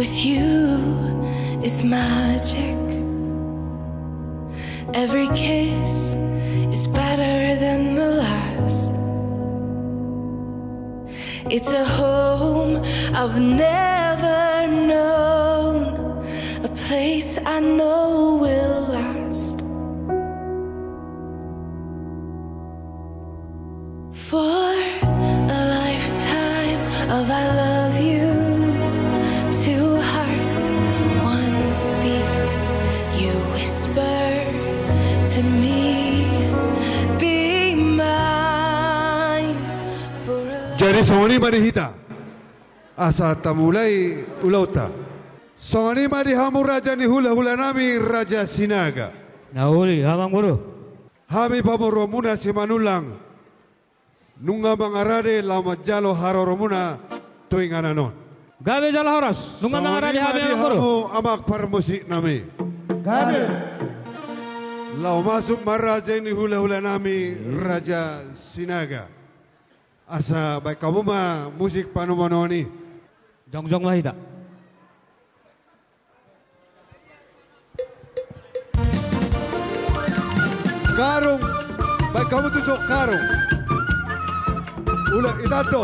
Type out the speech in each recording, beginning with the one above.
with you is magic. Every kiss is better than the last. It's a home I've never known, a place I know will last. For a lifetime of I love yous, two hearts, one beat. You whisper to me, be mine for a Jadi songani marihita asa tamulai ulauta. Songani marihamu raja ni hula nami Raja Sinaga. Nauli hamang buru. Hami pamoromuna si manulang. Nunga mangarade lama jalo haroromuna toingananon. Gabe jala horas. Nunga mangarade habi hamang buru. Hamu amak parmusik nami. Gabe. Lau masuk maraja ni hula nami Raja Sinaga. Asa baik kamu mah musik panumononi. Jong mahita. Karung, baik kamu tusuk karung. Ulah itato.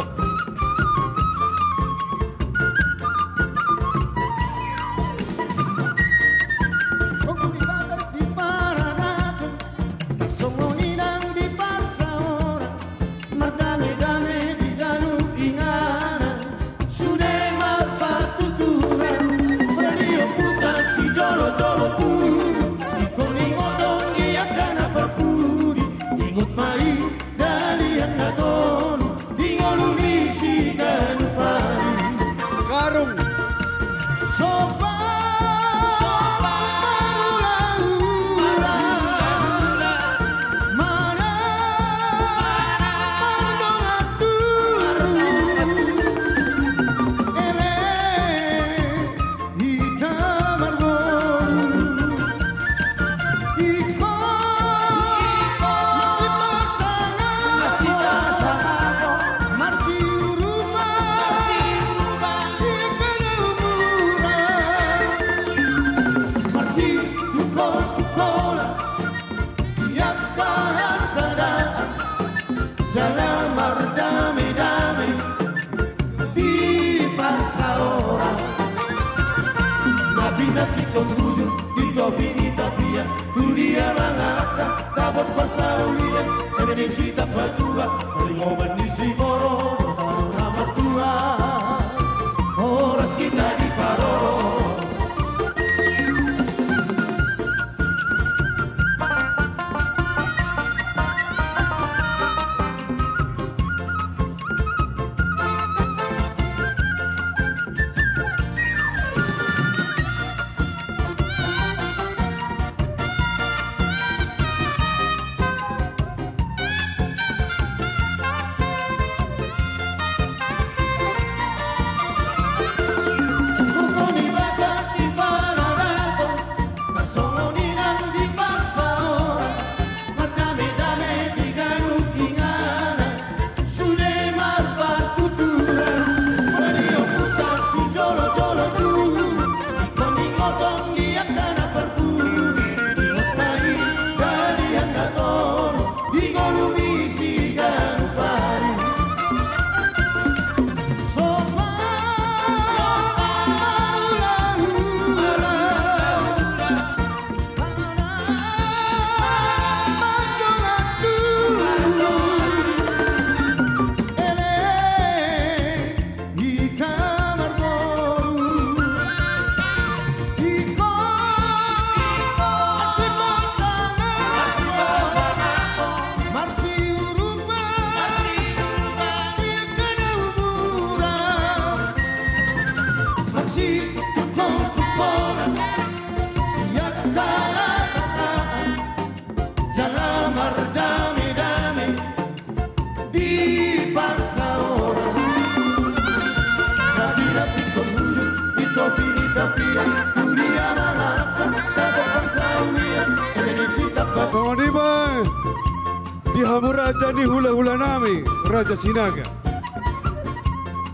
Di hamuraja ni hula nami Raja Sinaga.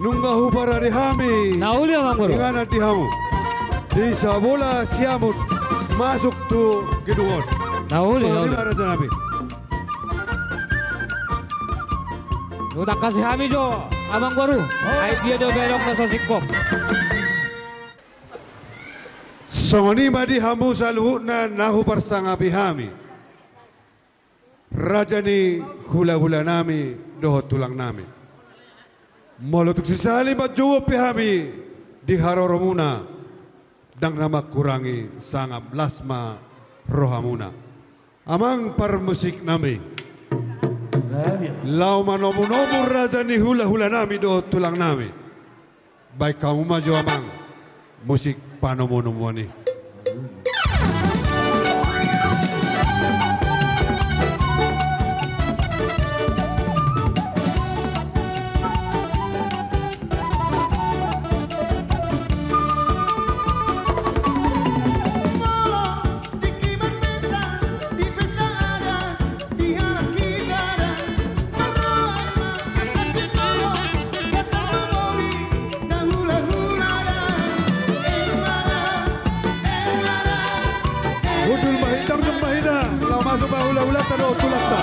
nungga hubara di hami. Nauli Abang Guru. Ingana di hamu. Di sabola siamut masuk tu gedungon. Nauli, So, nauli. lima raja nabi. Udah kasih kami jo, Abang Guru. Ay dia jo belok na sa sikop. Songoni madi hamu saluhu na nahu parsanga bihami. Raja ni hula-hula nami doho tulang nami. Molotuk sisali majuwo pihami di haroromuna dang nama kurangi sangam lasma rohamuna. Amang par musik nami. Lau manomu-nomu raja ni hula-hula nami doho tulang nami. Baik kamu maju amang musik panomo-nomo ni. Udul mahidang ng mahida. Lau masuk bahula-hula tado tulak ta.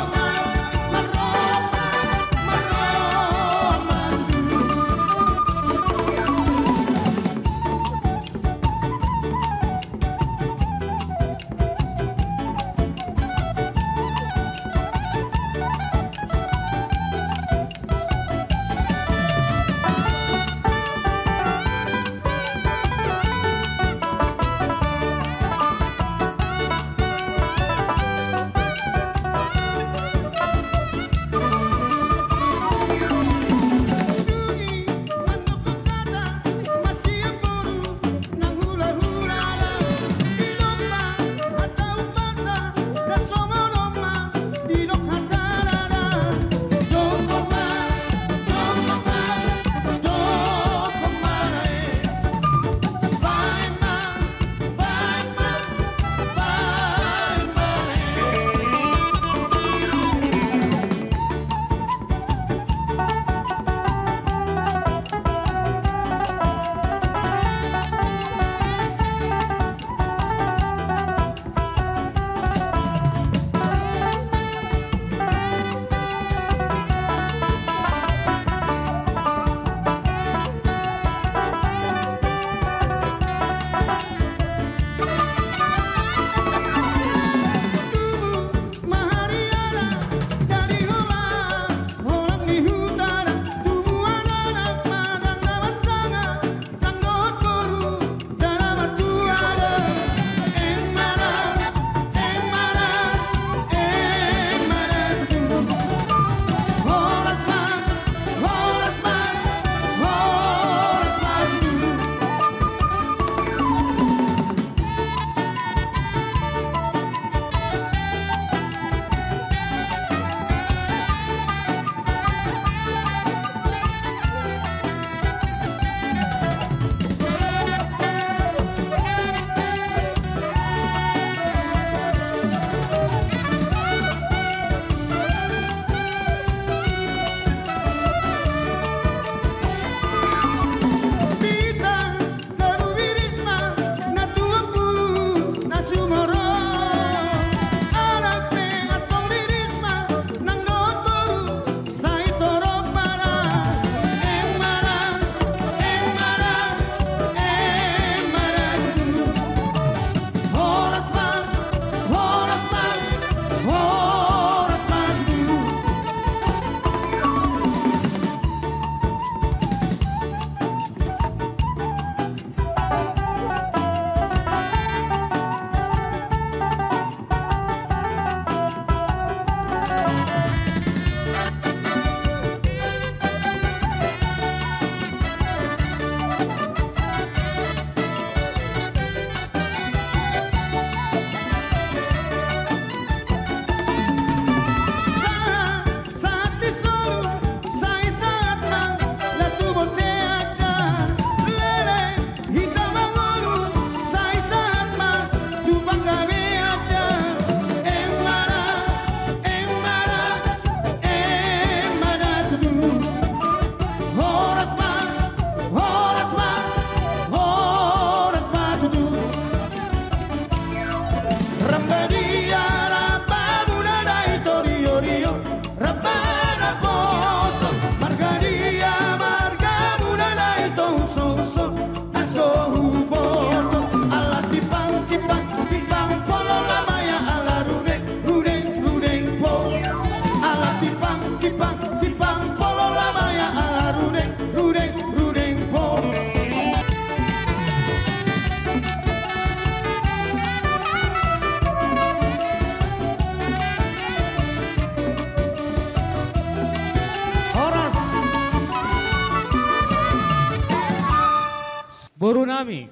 nami.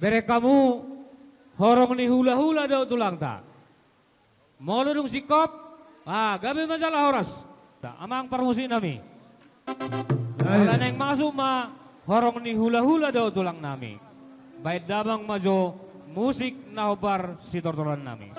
Bere kamu horong ni hula-hula daw tulang ta. Molo dung sikop. Gabi masalah horas. Amang permusik nami. Wala neng masuk horong ni hula-hula daw tulang nami. Baik dabang majo musik nahobar si tortoran nami.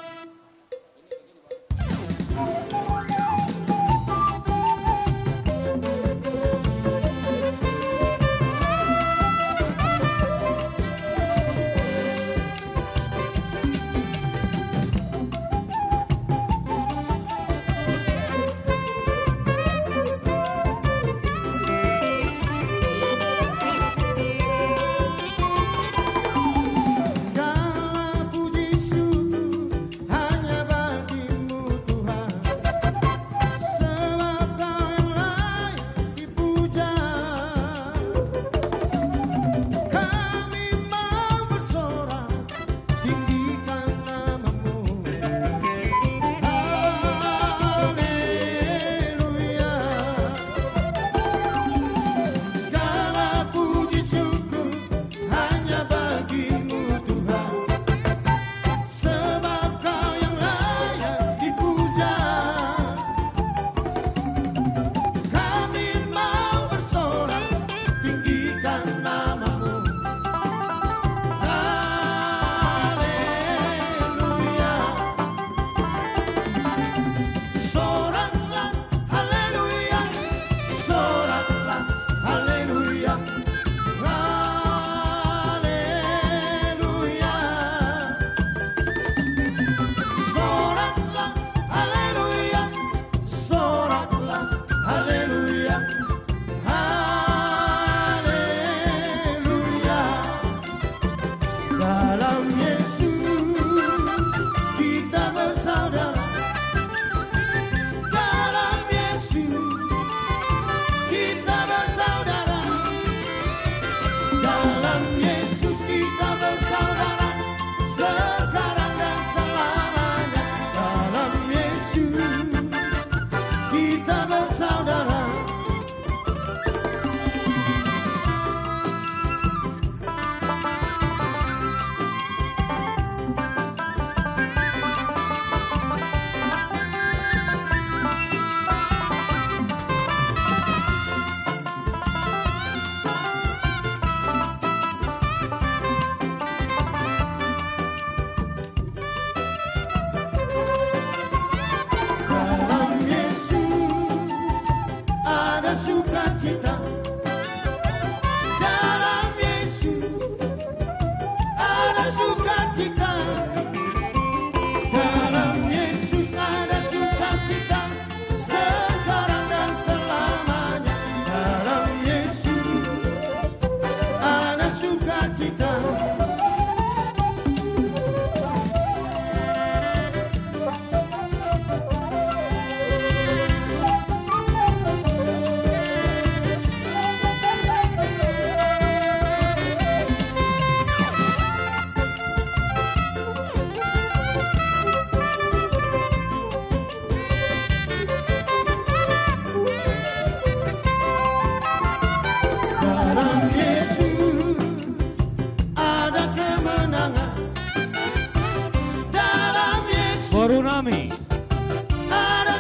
Nami.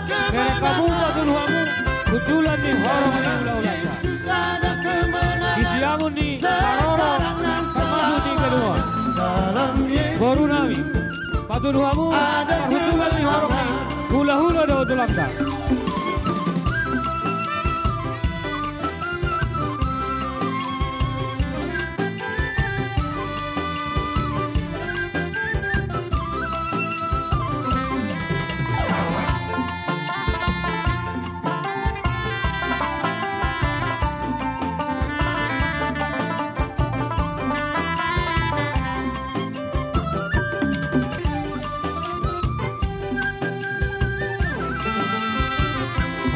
Kaya kamu matulungamu kutulan ni horong ng laulaya. Isiamun ni Karoro termasuk ni kedua. Baru Nami. Patulungamu kutulan ni horong ni hula-hula daw tulangka.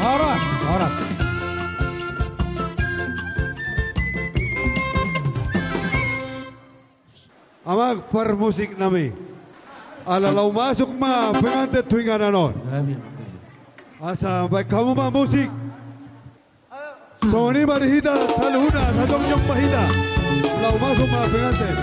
Horas. Amag permusik nami. Alalau masuk pengantin tuingan anon. Asa baik kamu musik. Soni marihida salhuna sadong yung mahida. Lau masuk mga pengantin.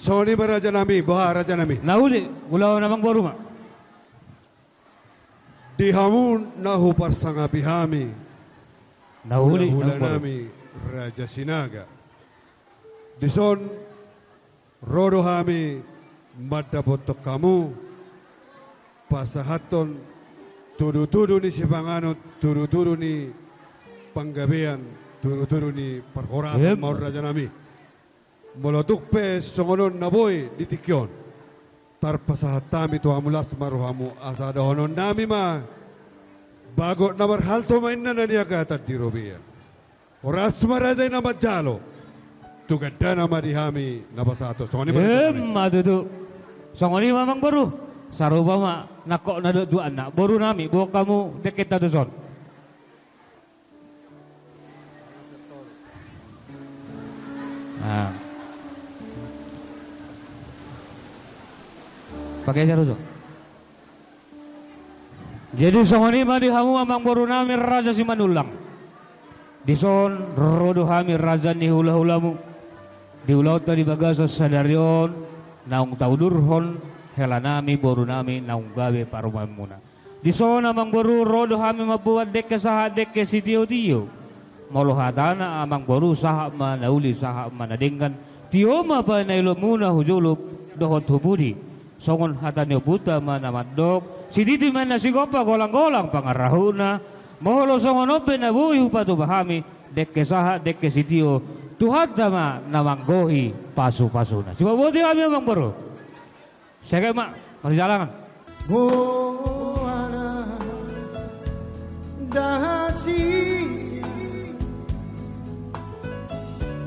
Soni Raja Nami, Boha Raja Nami. Nauli, gulaw namang boruma. Dihamun nahu parsanga bihami. Nauli Hula ng boru. nami Raja Sinaga. Dison rodo hami madabotok kamu pasahaton tudu-tudu ni Sipanganut, tudu-tudu ni panggabean, tudu-tudu ni perhorasan Yep. Maur Raja Nami. Molotuk pe songonon naboy ditikyon. Tarpasahatami tu amulas maruhamu asada honon nami ma. Bago nabar halto mainna na niya katad di Robia. Oras marajay na majalo. Tugada na marihami nabasato. Songoni ba? Madudu. Songoni mamang boru. Saruba ma nako na duan na. Boru nami, buok kamu deket na doon. Pakai jarum. Jadi songoni madi hamu amang boru nami Raja Simanulang. Dison rodo hami Raja ni hula-hulamu. Di ulau tadi bagasa sadarion naung taudurhon helanami boru nami naung gawe parumamuna. Dison amang boru rodo hami mabuat dekke saha dekke sitio-tio. Molohatana amang boru saha manauli saha manadengkan. Tioma pa nailo muna hujulub dohot hubudi. Songon hatane buta manamadok siditi man na sigopa golang-golang pangarahuna, moholo songonope na buhi upatu bahami, dekke saha dekke sitio, Tuhan dama namanggohi pasu-pasuna. Coba buati kami abang baru. Saya mak, masih jalan. Goana dahasi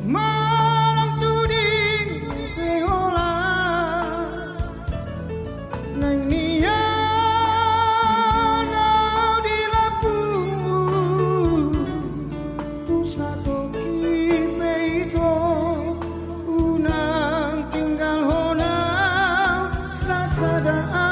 malam tuding pehola nang niya nau di lapung tu satu kipe itu unang tinggal honang sasadaan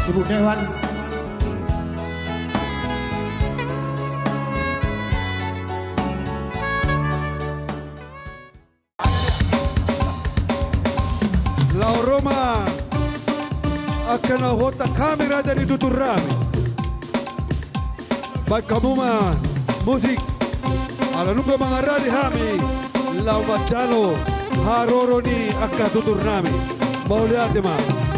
Ibu Dewan. Lau Roma akan hota kamera dari tutur rami. Baik kamu mah musik ala nunggu mangarari hami lau bacalo haroro ni akan tutur rami. Mau lihat mah.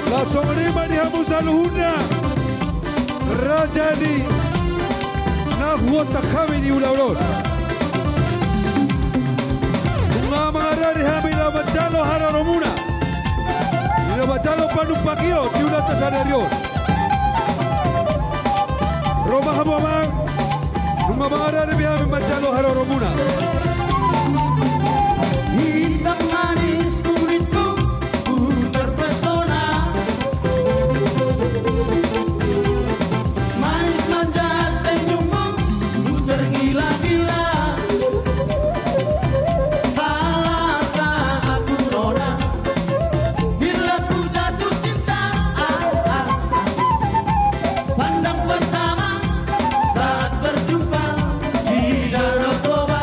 Langsung lima di hamu saluhuna Raja di Nahuota kami di ulau-ulau Bunga mengarah di hami la bacalo hararomuna Ila bacalo panupakio di ulau tasadarion Roma hamu amang Bunga mengarah di hami bacalo hararomuna Hitam manis kulitku terpesona manis manja senyummu ku tergila-gila salah tak aku nona bila ku jatuh cinta pandang pertama saat berjumpa di Danau Toba.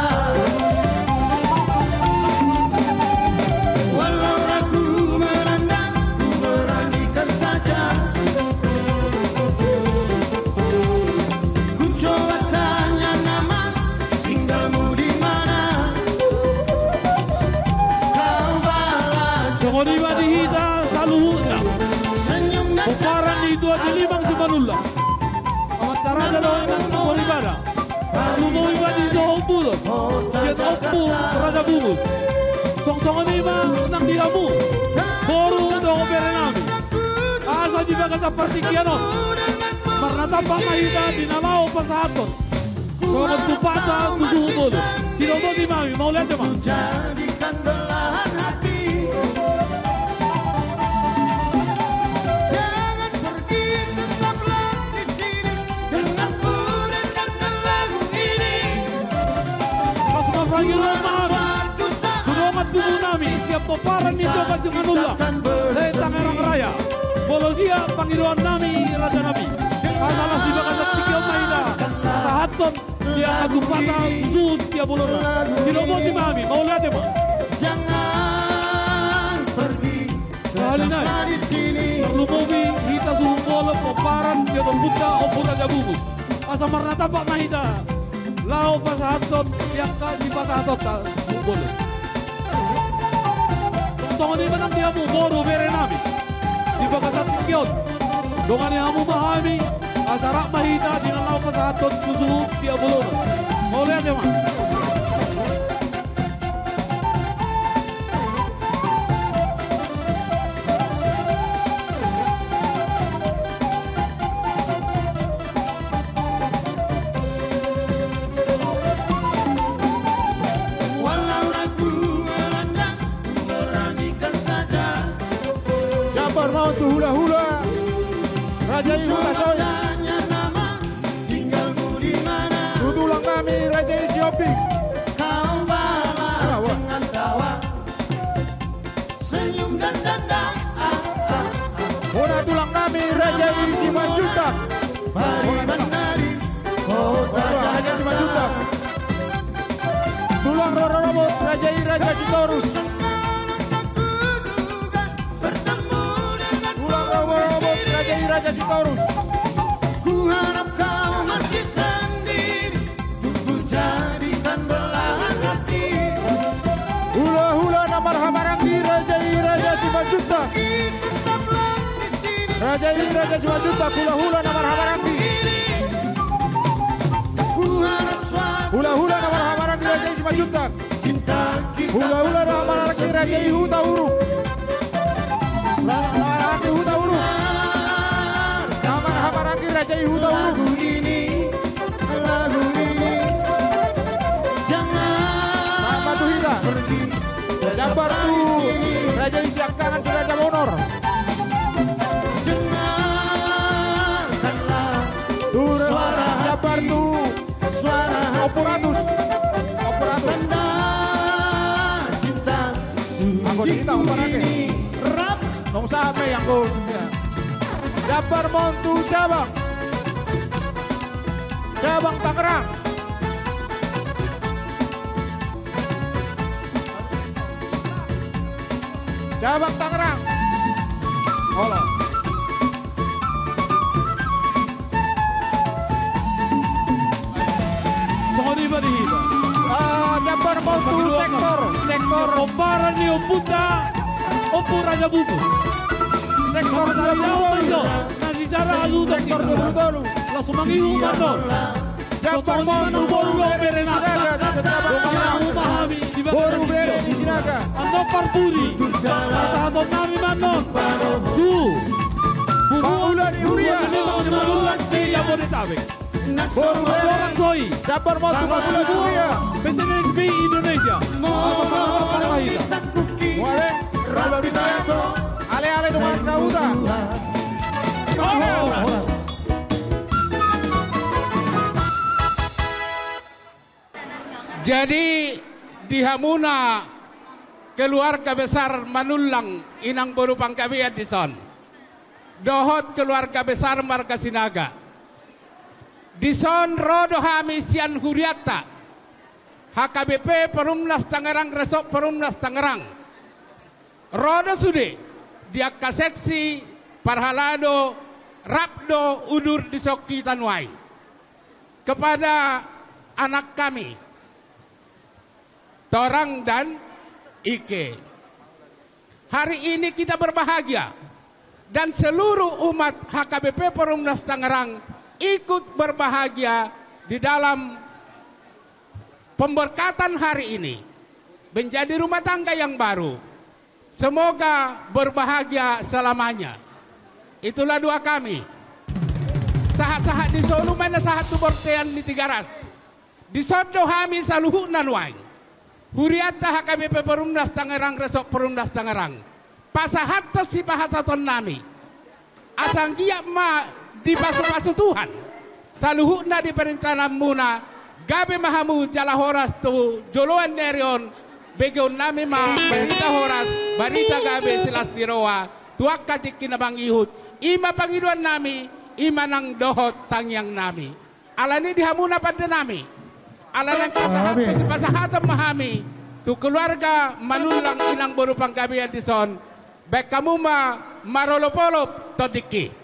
Walau ragu merendam, ku beranikan saja. Ku coba tanya nama, tinggalmu di mana? Kau balas Songoniwa di hita saluhuna. senyum dan Kumparan di 25 Simanula. Amat tarada daw ang Bolivara. Lumawiwa di Zoho Bulot. Jet Oppo Rada Bubus. Song-songoniwa ng diamu. Boro daw berenami. Asa di ba sa partikianon. Marnatapang mahita dinamao pa sa aton. So nagtupasa ang Zoho Bulot. Sinobo di mami, maulit di mami. jadikan belahan hati. Jangan pergi, tetaplah di sini denganku dan lagu ini. Mas mafragilan mahal. Kunomat tubuh nami, siap peparan ni Sobat Jemanula. Saya Tangerang Raya. Bolosia Panginoon nami, Raja Nabi. Masalah si pasahaton dia aku pasal sus dia bulona. Silobo di mami mau lihat ya Pak. Jangan pergi Kali dari sini. perlu mobi kita suruh bola peparan dia membuka opura jabugus. Asa marna tapak mahita. Lao pasahaton dia di pasahaton ta bola. Tunggu ni mana dia mu boru bere nami. Di bakasat tinggiot. Dongan yang mu mahami. Asarak mahita di lao pasahaton susu dia bulona. Mau lihat ya Mas. Walau ragu melanda, beranikan saja. Jabar mau tu hula-hula. Raja Ibu Tasoy. Tanya nama, tinggalmu di mana? Tulang kami Raja Sioping. Kau balas Tawa. dengan tawa, senyum dan tanda. Muna tulang kami Raja Simanjuntak. Mari menari, kota Raja Simanjuntak. Tulang Roro Robot Raja Sitorus. bertemu dengan Tulang Roro Robot Raja Sitorus. ku harap kau masih sendiri, ku jadikan belahan hati. Hula-hula namar hamarangki Raja Simanjuntak. Tetaplah di sini. Raja Simanjuntak. Hula-hula namar hamarangki. Ku harap suatu Hula-hula namar hamarangki Raja Simanjuntak. cinta kita Hula-hula namar hamarangki Raja Hutauru. Namar hamarangki Hutauru. Namar hamarangki Raja Hutauru. lagu ini jangan Nama Tuhita. pergi. Jabar tu Raja Isiakangan Raja Honor. Dengarkanlah Suara Jabar tu suara Opuratus. tanda cinta. Aku kita umpanake. Rap Nong sampai yang kau. Jabar Montu Cabang. Cabang Tangerang. Cabang Tangerang. Olah. Sorry ba dihita. Jabar Montu sektor Peparan ni Oputa opura jabugus. sektor Yaman do. Narijara aluda sektor dulu. langsung mangihu mano. Jabar Montu boru lo bere na. Cabang Umahami di Boru bere di Sinaga. Ando parpuri. Pasahaton nami manon. Du. Paulan Iuria. Buruan si Jabodetabek. Boru bere. Orang Soi. Jabar Montu Paulan Iuria. PTNXB Indonesia. Muare. Kalau ditanya. Ale-ale dengan kauta. Jadi di Hamuna keluarga besar Manulang inang berupang kabiat di son. Dohot keluarga besar Marga Sinaga. Di son rodo hami sian huriata. HKBP Perumnas Tangerang Resok Perumnas Tangerang. Rodo sude diakka seksi Parhalado Rapdo Udur di Soki Tanwai. Kepada anak kami Torang dan Ike. Hari ini kita berbahagia dan seluruh umat HKBP Perumnas Tangerang ikut berbahagia di dalam pemberkatan hari ini menjadi rumah tangga yang baru. Semoga berbahagia selamanya. Itulah doa kami. Sahat-sahat di solu mana sahat tu bortean di Tigaras. Di sodo hami saluhu nanwai. Huriata HKBP Perumnas Tangerang Resok Perumnas Tangerang. Pasahat si pahasaton nami. Asang giyak ma di pasu-pasu Tuhan. Saluhukna di perencanaan muna. Gabe mahamu jala horas tu joloan nerion. Begeon nami ma barita horas. Barita gabe silas diroa. Tuak katik kinabang ihut. Ima pangiduan nami. Ima nang dohot tangyang nami. Alani dihamuna pada nami. Alalan kata sepasahatan memahami. Tu keluarga manulang ilang berupang gabi antison. Baik kamu marolopolop todiki.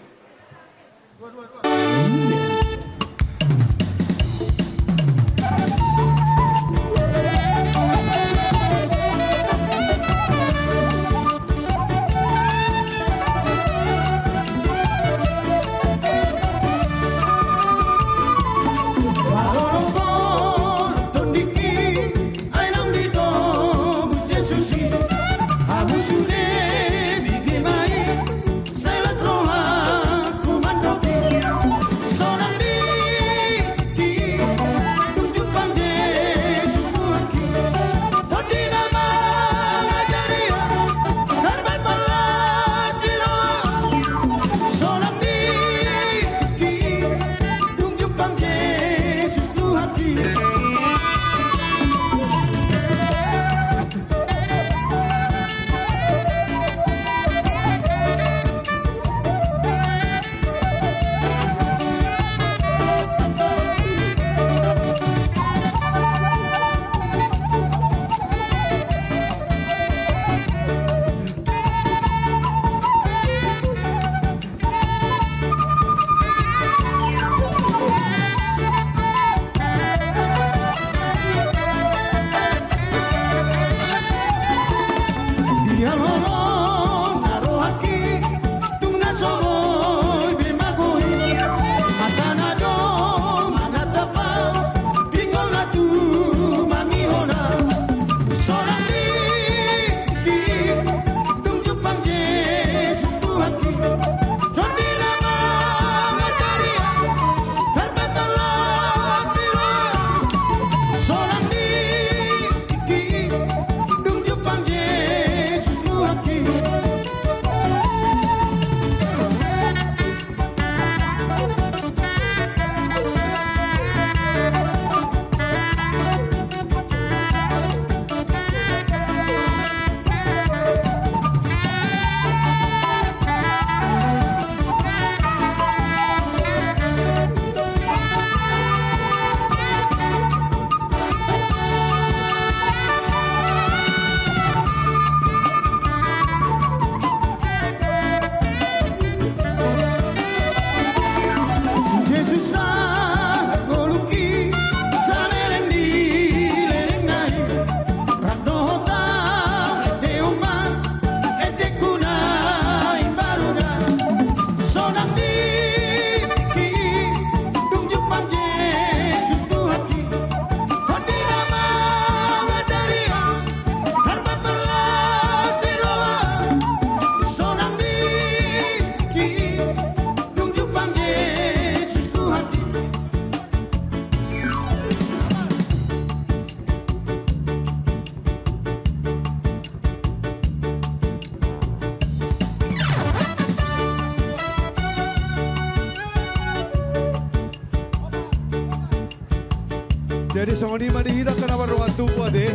Jadi songoni manihida kana baruan tupa de.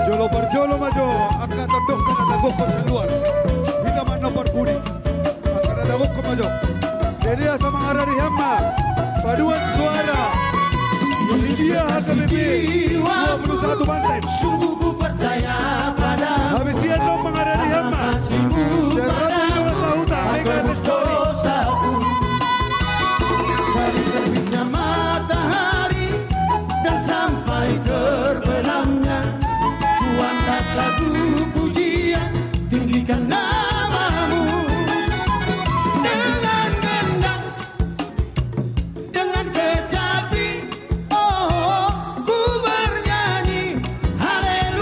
Jolo berjolo majo akan tondok kana dagok keluar. Hita man no perpudi. Akan dagok ko majo. Jadi asa mangara di hamma. Paduan suara. Ini dia HKBP 21 Banten. Sungguh ku percaya pada Habis dia dong mangara di hamma. Serta dua sahuta mega story. Dari terbitnya matahari dan sampai terbenamnya, ku angkat lagu pujian, tinggikan namamu. Dengan gendang, dengan kecapi, oh ku bernyanyi haleluya.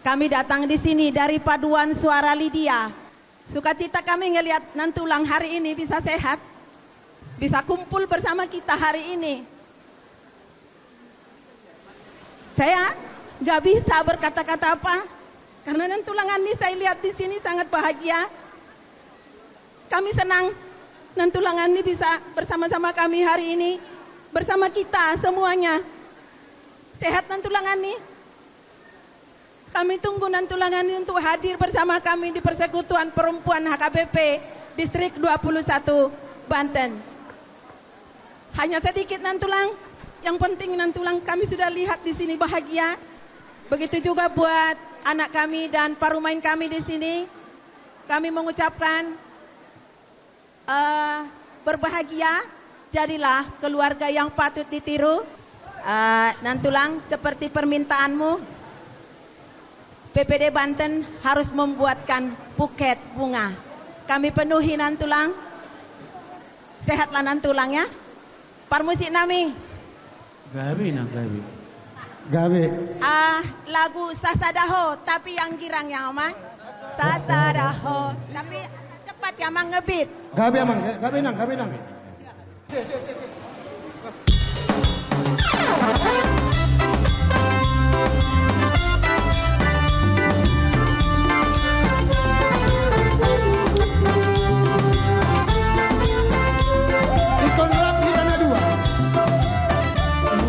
Kami datang di sini dari paduan suara Lydia. Sukacita kami ngelihat Nantulang hari ini bisa sehat, bisa kumpul bersama kita hari ini. Saya nggak bisa berkata-kata apa, karena Nantulangan ini saya lihat di sini sangat bahagia. Kami senang Nantulangan ini bisa bersama-sama kami hari ini, bersama kita semuanya. Sehat Nantulangan ini. Kami tunggu Nantulangan ini untuk hadir bersama kami di Persekutuan Perempuan HKBP Distrik 21 Banten. Hanya sedikit Nantulang, yang penting Nantulang kami sudah lihat di sini bahagia. Begitu juga buat anak kami dan parumain kami di sini. Kami mengucapkan berbahagia, jadilah keluarga yang patut ditiru. Nantulang, seperti permintaanmu, PPD Banten harus membuatkan buket bunga. Kami penuhi Nantulang. Sehatlah Nantulang ya. Parmusik nami. Gabi. Lagu Sasadaho, tapi yang girang yang aman. Sasadaho, tapi cepat ya mang ngebit. Gabi nang. Ikon rap di tanah dua.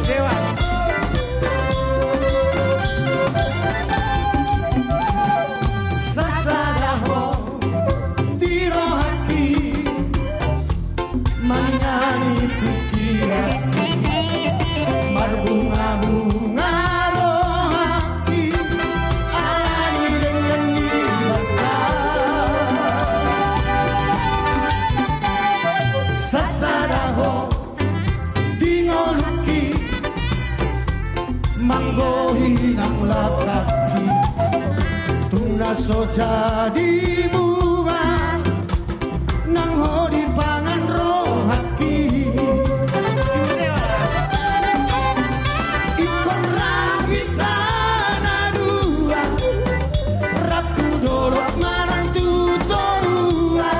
Dewa. Sasadaho di rohaki mangani pikiran berbunga-bunga rohaki alani dengan dibakar Sasadaho di ngoluki manggohi nang lakaki tuna so jadi bunga nang hodi pangan rohaki ikon ragi tanah dua rapu dorok marang tutorua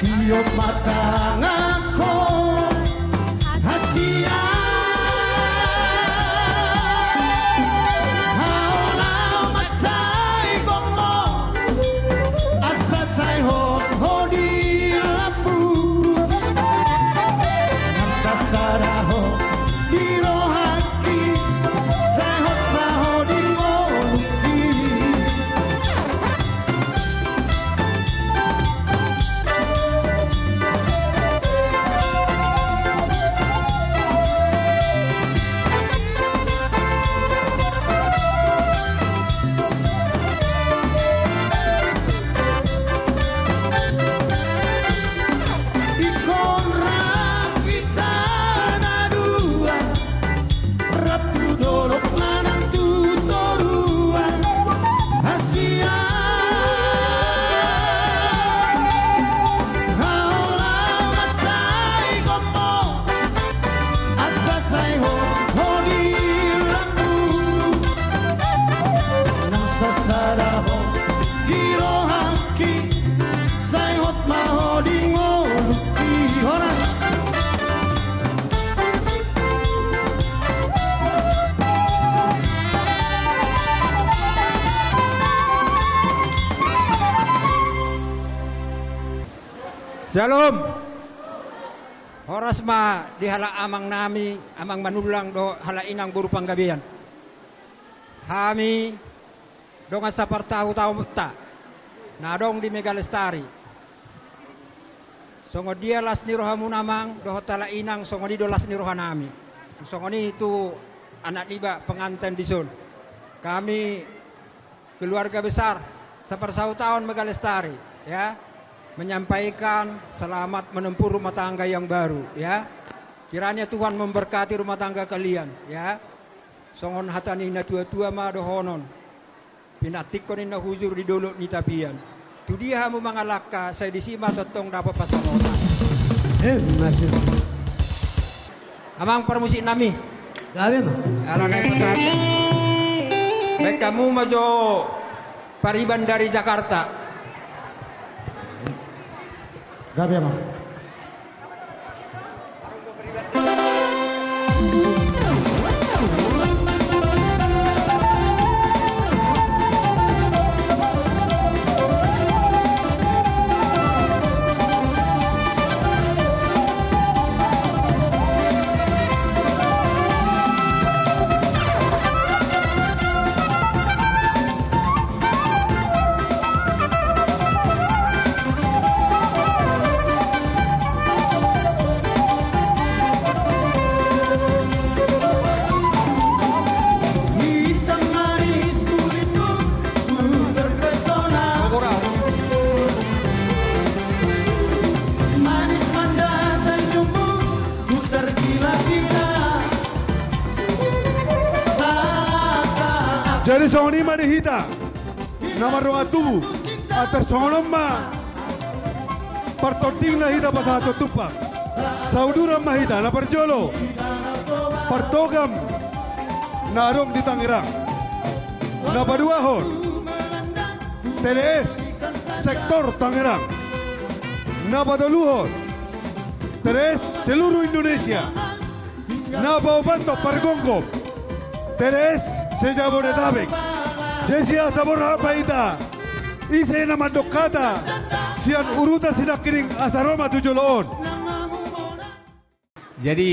siop matang aku hasia haulau matai gomo asa sai hodi lapu nang sasaraho di rohaki sai maho di ngoluki ikon ragi tanah dua rapu dorok manang tutorua hasia haulau matai gomo asa sai hodi laku nang sasaraho di rohaki sai maho di ngoluki orang Shalom. Horas ma di hala amang nami, amang manulang do hala inang buru panggabian. Hami dongan sapartahu-tahu mutta. Nadong di Megalestari. Songo dia las ni rohamu namang do hala inang songo di do las ni rohanami. Songo ni itu anak liba pengantin di sun. Kami keluarga besar sepersahu tahun Megalestari ya. Menyampaikan selamat menempuh rumah tangga yang baru ya. Kiranya Tuhan memberkati rumah tangga kalian ya. Songon hatani na tua-tua ma dohonon. Pinatikon na huzur di dolo ni tapian. Tu dia hamu mangalaka saya disima totong dapat pasangotan. masih Amang permusik nami. gabi mah Alangan pagkata. Baik kamu maju Pariban dari Jakarta. Gabi Amang. Jadi songoni madihita nama doa tubuh atas songonom ma partoting na hita pasato tupak saudura mahita na perjolo partogam na arong di Tangerang na paduahon TDS sektor Tangerang na padaluhon TDS seluruh Indonesia na Baubanto Pargonggo TDS Sejabodetabek, Jesia sabor apa ita, ise na mandokata, sian uruta sinakiring asaroma tujoloon. Jadi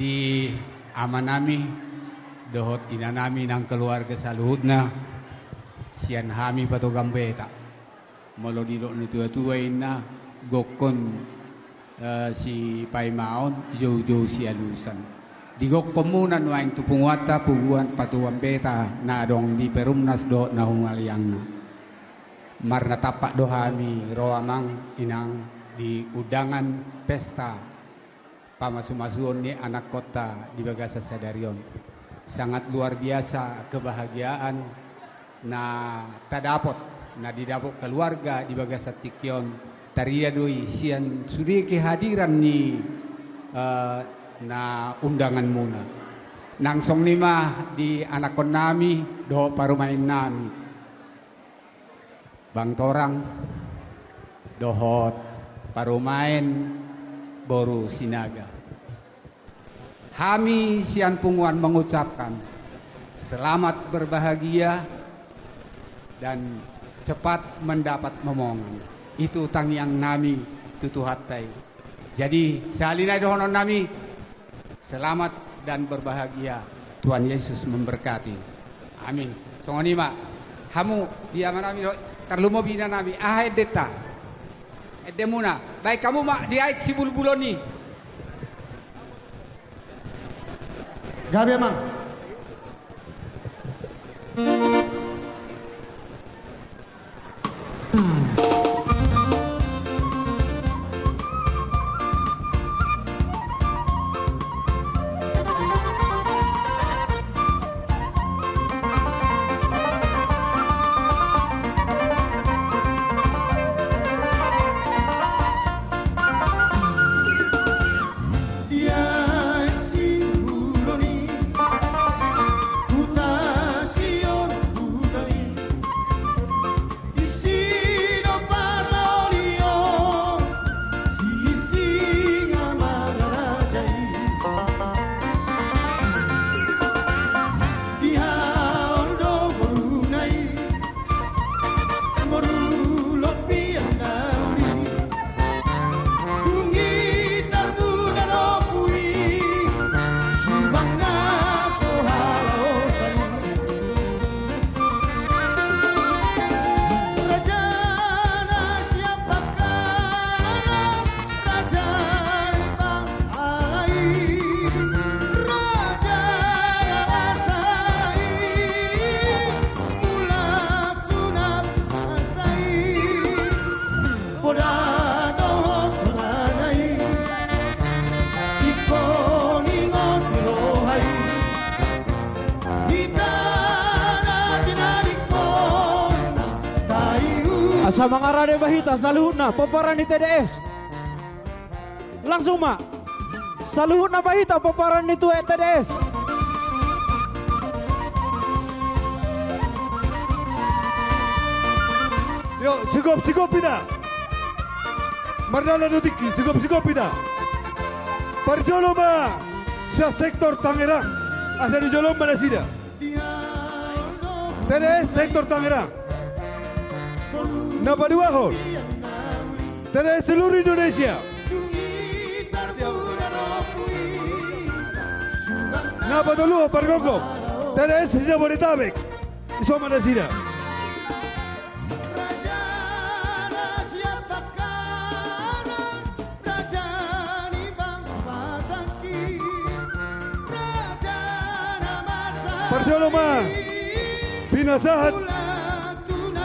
di amanami dohot inanami ng keluarga saluhudna sian hami patogambeta molodilo ni tuatuay na gokon si Paimaon jojo si alusan. Digok komunan waing tupungwata puguan patuan beta na dong di perumnas do na hungaliang na. Marna tapak dohami roamang inang di udangan pesta pamasumasuon ni anak kota di Bagasa Sadarion. Sangat luar biasa kebahagiaan na tadapot na didapot keluarga di Bagasa Tikyon. Taria doi sian sudi kehadiran ni na undangan muna. Nangsong lima di anak kon nami do parumain nami. Bang Torang dohot parumain boru sinaga. Kami sian punguan mengucapkan selamat berbahagia dan cepat mendapat momongan. Itu utang yang nami tutuhatai. Jadi salina dohonon nami selamat dan berbahagia. Tuhan Yesus memberkati. Amin. Songoni ma, hamu dia manami karlumo bina nami ahai deta. Edemuna. Baik kamu mak diait si bulbuloni. Gabi Amang. Asa mga rade bahita saluhut na paparan ni TDS. Langsung mak. Saluhut na bahita paparan ni TDS. Yuk, sigop pida. Mardala Nutiki, sigop pida. Parjoloma sa sektor Tangerang. Asa di Jolom Manasida. TDS sektor Tangerang. Napaduahon. TDS seluruh Indonesia. Napaduluh Pargogong. TDS Jabodetabek. Iso Manasida. Parjoloma pinasahat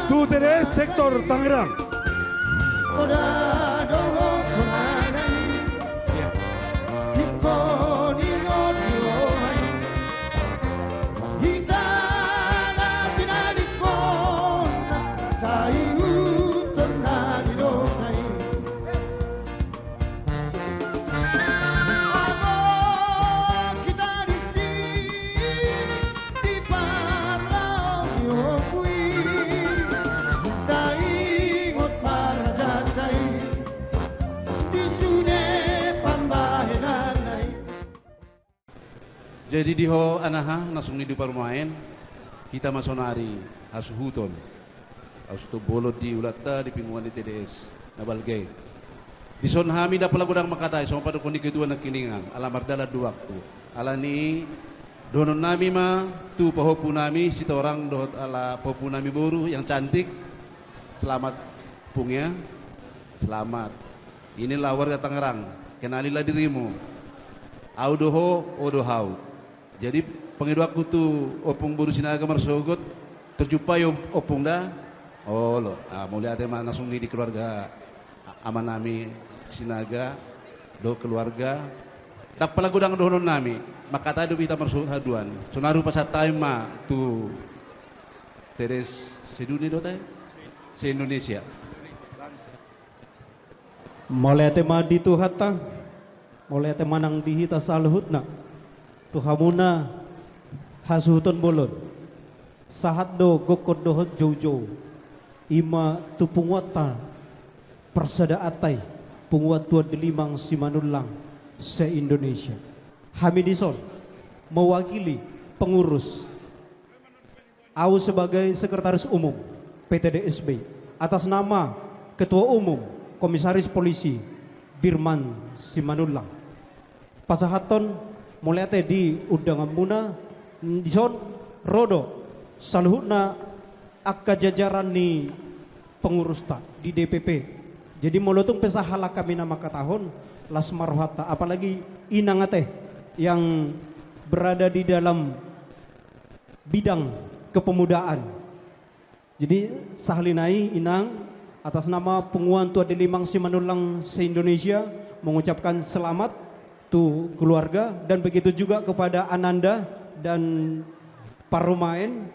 tu TDS sektor Tangerang. Jadi diho anaha nasung ni parmain kita masonari hasuhuton hasuto bolot di ulata di pinguan di TDS nabalgay dison hami da palagudang makatay so padu kundi ketua na kiningan ala mardala du waktu ala ni donon nami ma tu pahopu nami sita orang dohot ala pahopu nami boru yang cantik selamat pungnya selamat inilah warga Tangerang kenalilah dirimu audoho odohau. Jadi pengidwaku tu opung buru sinaga marsogot terjumpa yo opung dah. Oh lo, mulai ada mana langsung di keluarga aman nami sinaga do keluarga. Tak pala gudang donon nami, maka tadi kita marsogot haduan. Sonaru pasat taima tu teres sedunia do tay se Indonesia. Mulai tema di tu hatta, mulai tema nang dihita saluhutna. Tuhamuna hasuton bolon sahat do gokod dohot jojo ima tu pungwata persada atai pungwat tua delimang simanulang se Indonesia Hamidison mewakili pengurus au sebagai sekretaris umum PTDSB atas nama ketua umum komisaris polisi Birman Simanulang pasahaton mulai di undangan muna dison rodo saluhutna akka jajaran ni pengurus ta di DPP. Jadi molotung pesahala kami nama katahon las marhata apalagi inangate yang berada di dalam bidang kepemudaan. Jadi sahlinai inang atas nama penguan tua delimang Simanulang se-Indonesia mengucapkan selamat tu keluarga dan begitu juga kepada Ananda dan Parumain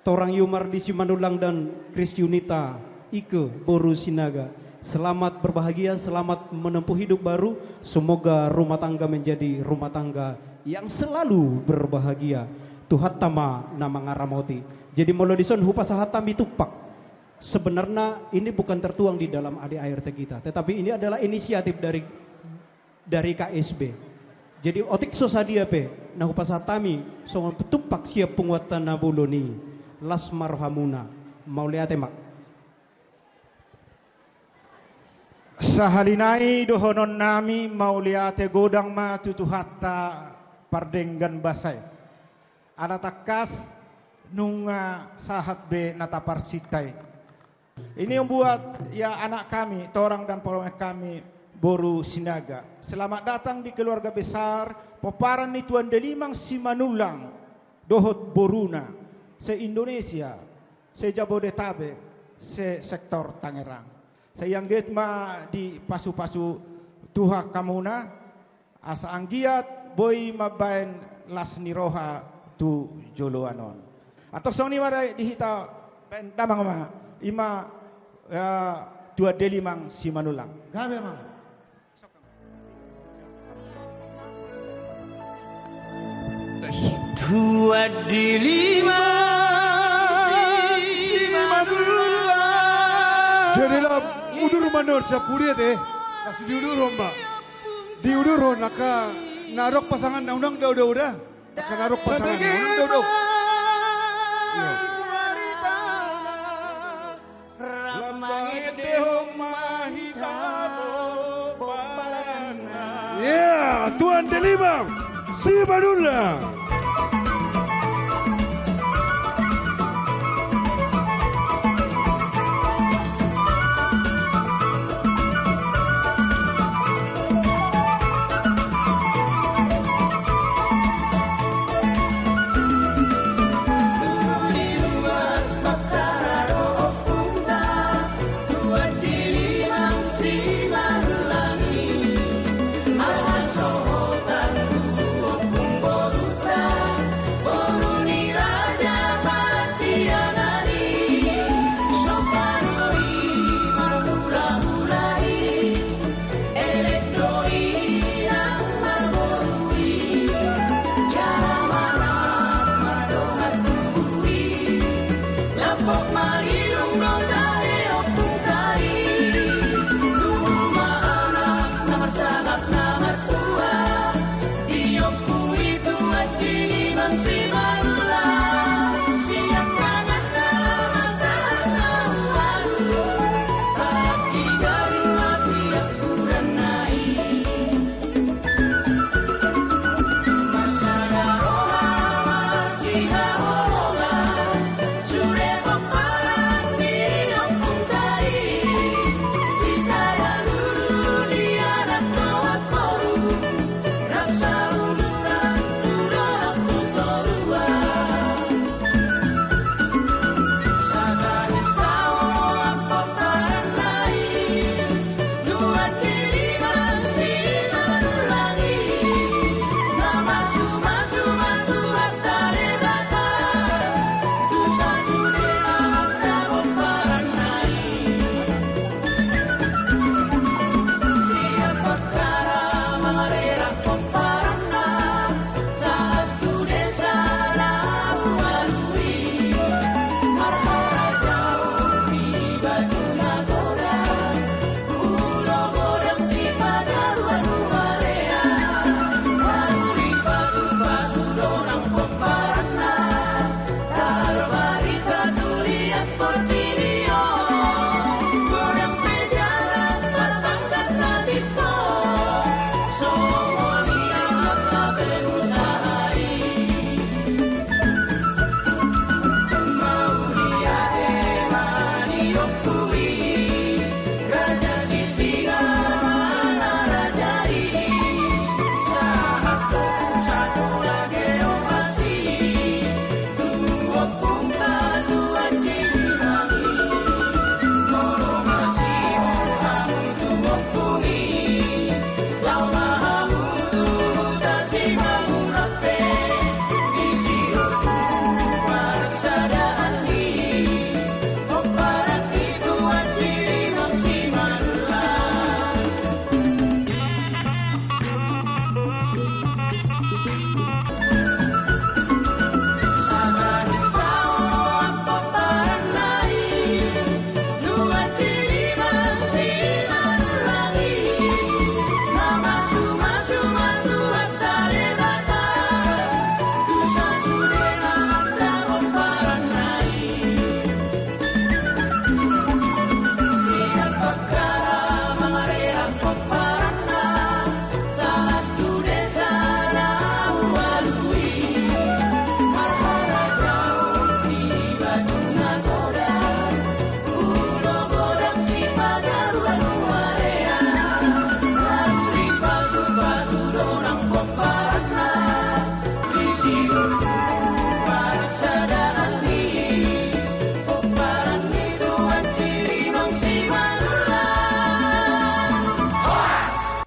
Torang Yumar di Simanulang dan Kristiunita Ike Boru Sinaga. Selamat berbahagia, selamat menempuh hidup baru. Semoga rumah tangga menjadi rumah tangga yang selalu berbahagia. Tuhan tama nama ngaramoti. Jadi molodison hupasahatam itupak. Sebenarnya ini bukan tertuang di dalam ADART kita, tetapi ini adalah inisiatif dari KSB. Jadi otik sosadia pe nah upasatami songon petupak siap penguatan nabuloni las marhamuna mauliate mak sahalinai dohonon nami mauliate godang ma tutuhatta pardenggan basai anatakas nunga sahat be nataparsitai. Ini yang buat ya anak kami torang dan porongan kami Boru Sinaga. Selamat datang di keluarga besar Peparan ni Tuan Delimang Simanulang Dohot Boruna se-Indonesia, se-Jabodetabek, se-sektor Tangerang. Sayang getma di pasu-pasu tuha kamuna asa anggiat boy mabain las niroha tu joloanon. Atau soni marai dihita damang ma ima Tua Delimang Simanulang. Gabe mang. Tua Delimang Simanulang manor sa purit nasi diuduro mbak. Diuduro naka narok pasangan na unang daw dah. Naka narok pasangan na unang daw. Yeah, Tuan Delima, si Madula.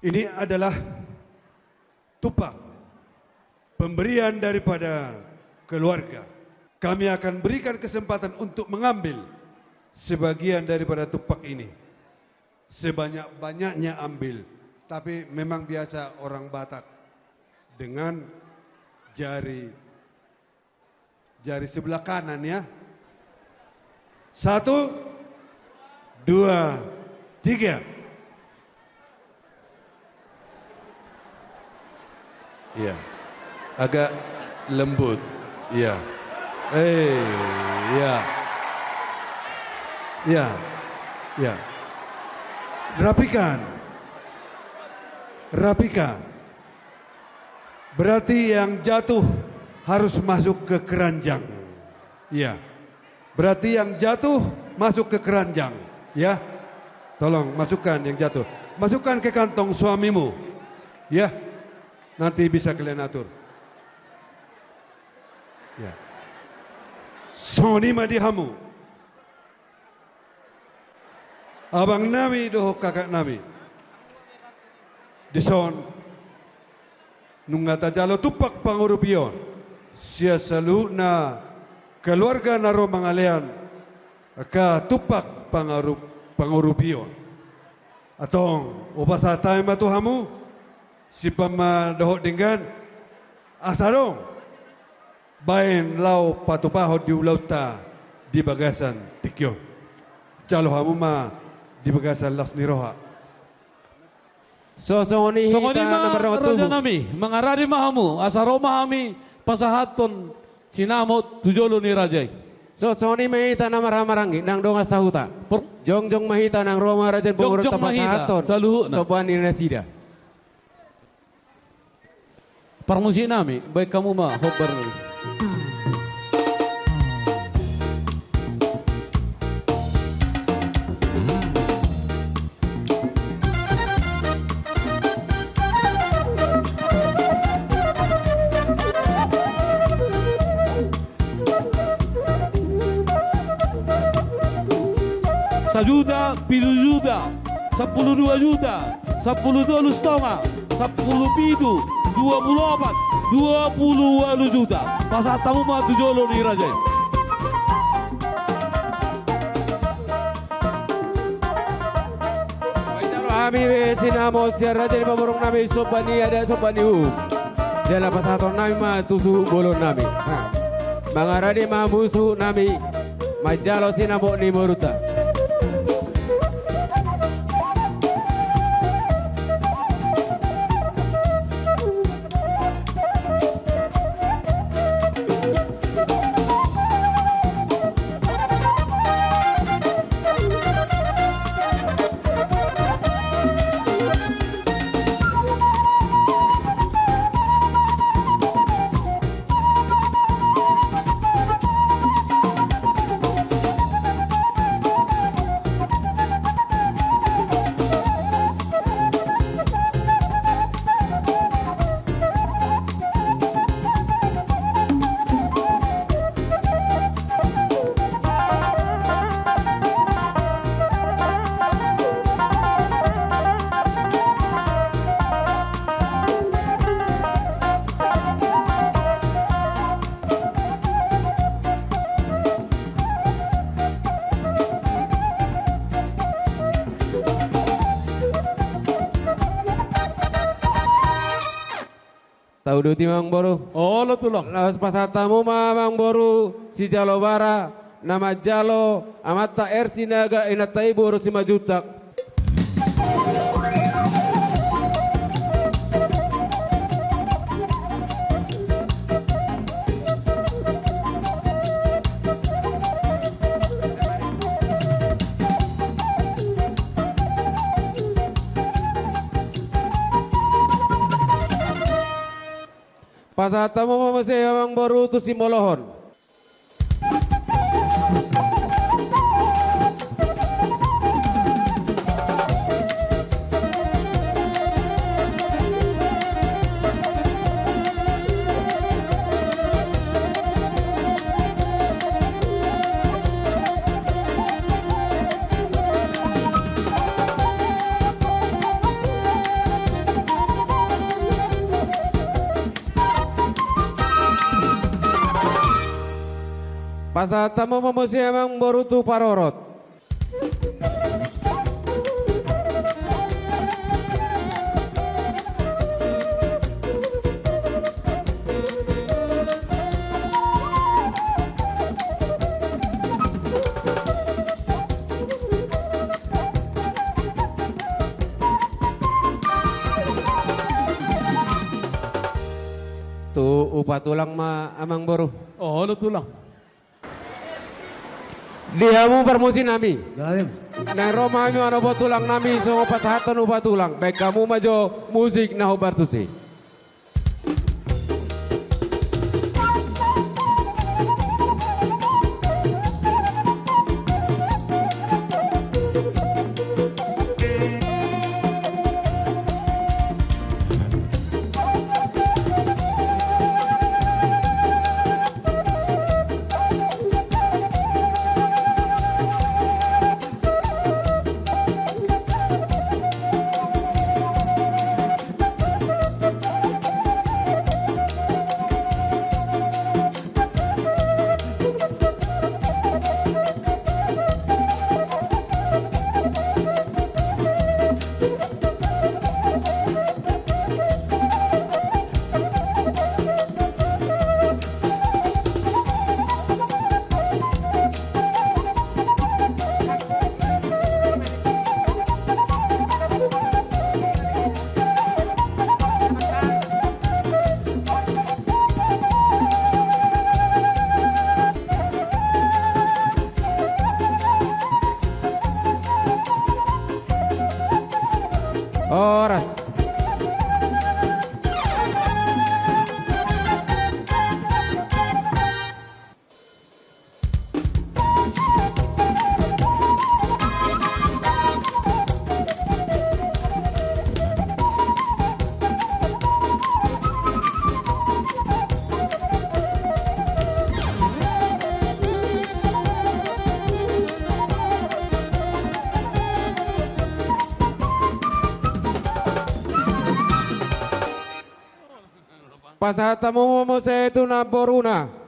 Ini adalah tupak pemberian daripada keluarga. Kami akan berikan kesempatan untuk mengambil sebagian daripada tupak ini. Sebanyak-banyaknya ambil. Tapi memang biasa orang Batak dengan jari sebelah kanan ya. 1, 2, 3. Ya. Agak lembut. Ya. Ya. Ya. Ya. Rapikan. Rapikan. Berarti yang jatuh harus masuk ke keranjang. Ya. Berarti yang jatuh masuk ke keranjang. Ya. Tolong masukkan yang jatuh. Masukkan ke kantong suamimu. Ya. Nanti bisa kalian atur. Ya. Soni madihamu. Abang nami doh kakak nami. Dison nungata jalo tupak pangurupion. Sia salu na keluarga naro mangalean ka tupak pangurupion. Atong upasa tayo matuhamu si pamadoho dengan asarong bain lau patupahod di ulauta di bagasan tikyo. Jalo hamu ma di bagasan las niroha. Songoni ma raja nami mengarari mahamu asaro mahami pasahaton sinamot tujolo ni rajai. Songoni mahita na maramarangi nang donga sahuta. Jongjong mahita nang roma raja pengurut pasahaton. Saluhu na. Sopan ni nasida. Permusi nami baik kamu mah hobar. Juta, 7 juta, 12 juta, 10 setengah, 10 pitu, 28, 28 juta. Pasal tamu mah tujolo ni raja. Kami sinamo si raja ni paborong nami sopani ada sopani Jala pasaton nami mah tusu bolon nami. Mangaradi mah musuh nami. Majalo sinamo ni moruta. Tahu di Mang Boru. Oh, lo tulong. Lawas pasatamu Mang Boru si Jalo Bara nama Jalo amata Ersinaga inatai boru 5 juta. Pasatamu masih Mang Boru tu si Molohon. Pasatamu masih Mang Boru tu Parorot. Tu upatulang ma amang boru. Oh, lo tulang. Dihamu permusi nami. Galim. Nang Roma mi ano tulang nami so patahatan upatulang. Baik kamu majo musik na hubartusi. Oras. Pasatamu mo sa ito na boruna.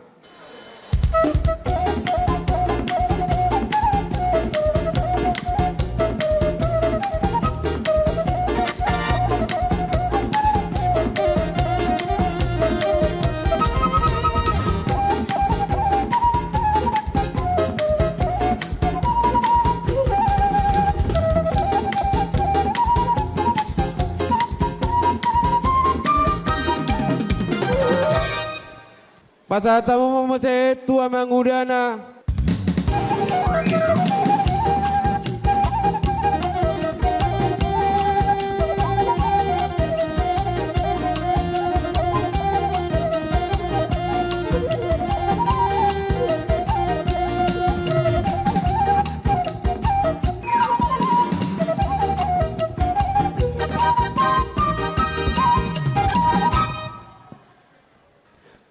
Pasatamu mo sa ito amang udana.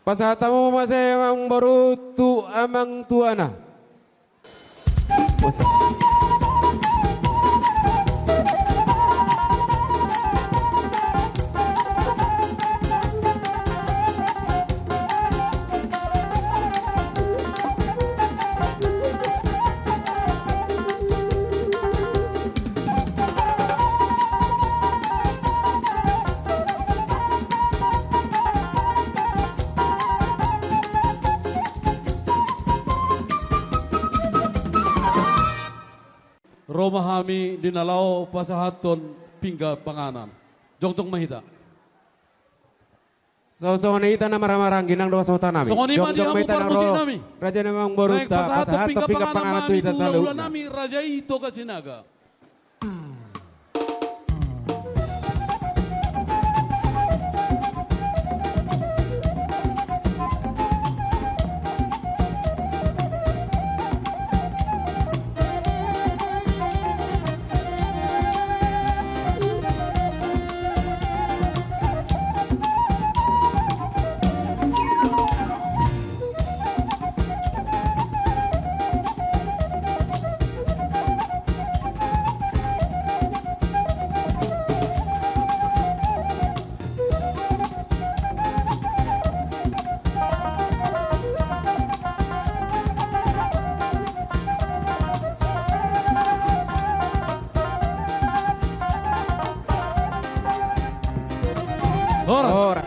Pasatamu mo sa amang baru tu amang tuana. Romahami dinalao pasahaton pingga panganan. Jongtong mahita. So nita na maramarang ginang doa sa nami. So ni madi amu parmusi nami. Raja namang boruta pasahaton pingga panganan tu ita ulan salu. nami raja ito kasinaga. Ora.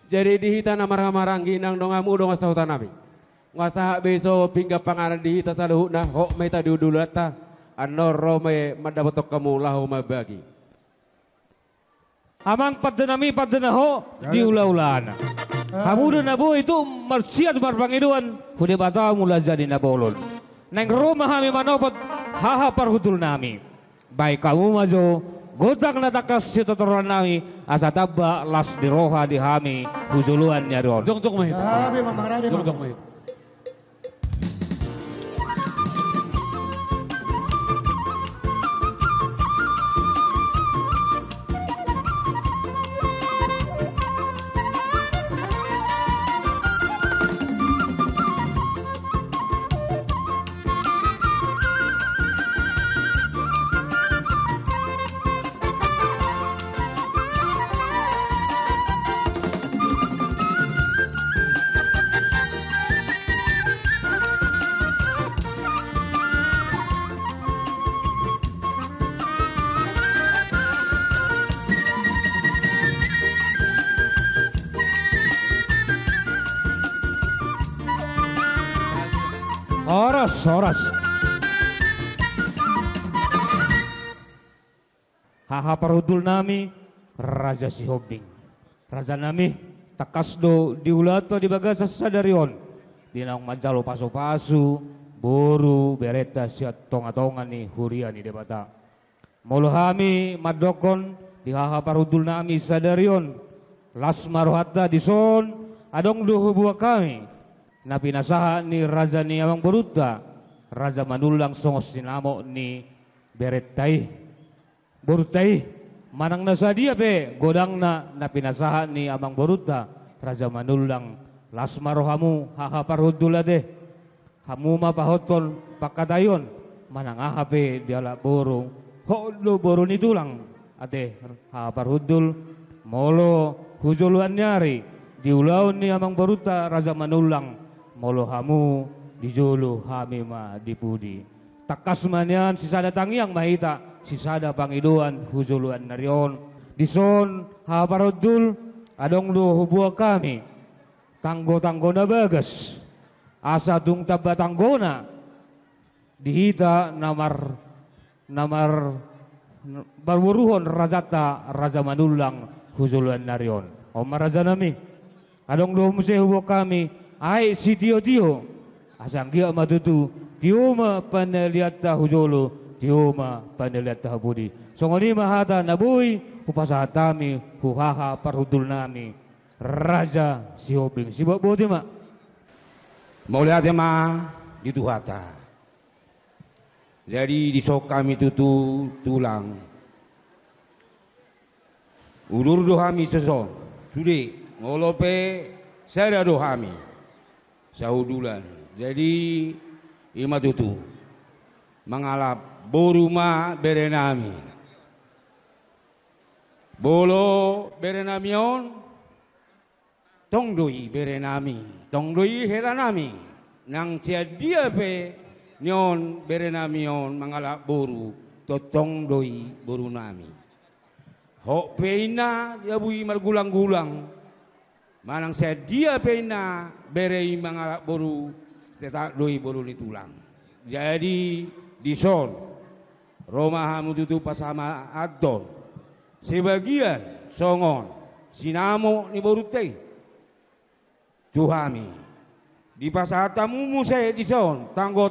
Jadi dihita na marang ginang dongamu donga sa nami. Ngasaha beso pingga pangaran dihita sa luhut na ho may ta diudulata. Anor Rome madapotok kamu lahu mabagi. Amang padenami padenaho di ula-ulaan. Kamu na bo itu marsiat barbangiduan. Hude bata mula jadi nabolon. Neng rumah kami manopot haha parhutul nami. Baik kamu majo godak na takas si totoran nami asa tabba las di roha di hami hujuluan nyaron. Jok mahit. Gabi Mamang Rade Mang. Jok mahit. Horas. Haha parudul nami Raja Sihobing. Raja nami takasdo diulato di bagasa sadarion. Dinang manjalo pasu-pasu, boru bereta siat tonga-tonga ni hurian ni debata. Molo hami madokon di haha parudul nami sadarion. Las maruhata di son adong duhu buah kami. Napi nasaha ni Raja ni Amang Boruta, Raja Manulang songos sinamo ni Beretai, Borutai, manang nasa dia pe, godang na napi nasaha ni Amang Boruta, Raja Manulang, lasmarohamu haha parhudula deh, hamu mapahoton pakatayon, manang aha pe diala borong, hodo borong itulang, ade haha parhudul, molo hujuluan nyari, diulaun ni Amang Boruta, Raja Manulang, molo hamu dijulu hamima dipudi takas manyan sisada tangiang mahita sisada pangiduan hujuluan narion dison haparodul adong do hubua kami tanggo-tanggona bagas asa dung taba tanggona dihita namar barwuruhon rajata Raja Manulang hujuluan narion Omar Raja nami adong do muse hubua kami ai si tio asang dia matutu tiuma paneliata hujolo tiuma paneliata habudi songoni mahata nabui upasatami huhaha parhudul nami Raja Sihobing sibuk bodi mak mau lihat ma itu hata jadi disok kami tutu tulang ulur dohami seso sude ngolope saya dohami sahudulan jadi ima tutu mengalap boruma berenami bolo berenamion tongdoi heranami nang dia pe nyon berenamion mengalap boru to tongdoi borunami hok peina ya bui margulang-gulang manang dia pena berei mangalak boru tetak doi boru ni tulang jadi dison romahamu tutu pasama adon sebagian songon sinamo ni boru tei tuhami di pasatamu muse dison tanggo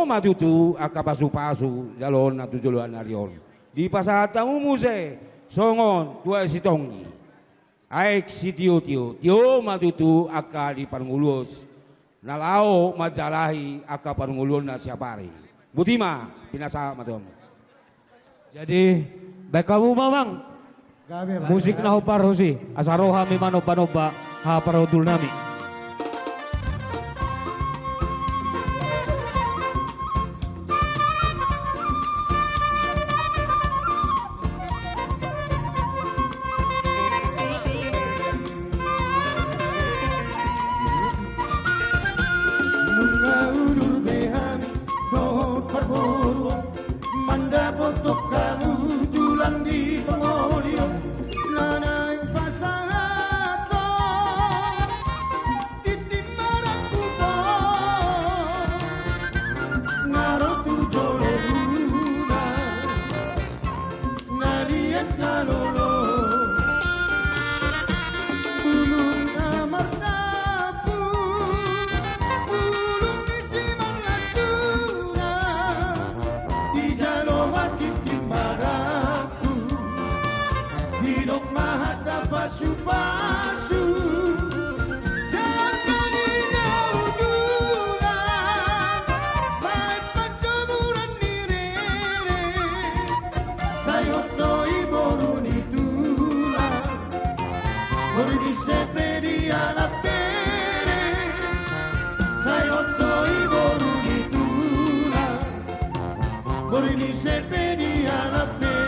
matutu akapasu-pasu jalon atu juluan arion di pasatamu muse songon tua sitongi aik si tio matutu aka di parngulus nalao majalahi aka parngulun na siapari butima pinasa matom jadi baik kamu Mamang musik na hopar hosi asaroha mi manoba ha parodul nami pasu-pasu jangan inaudulan baik pancaburan nirere sayotno iborun itulah Mordi sepedia la pere sayotno iborun itulah Mordi sepedia la pere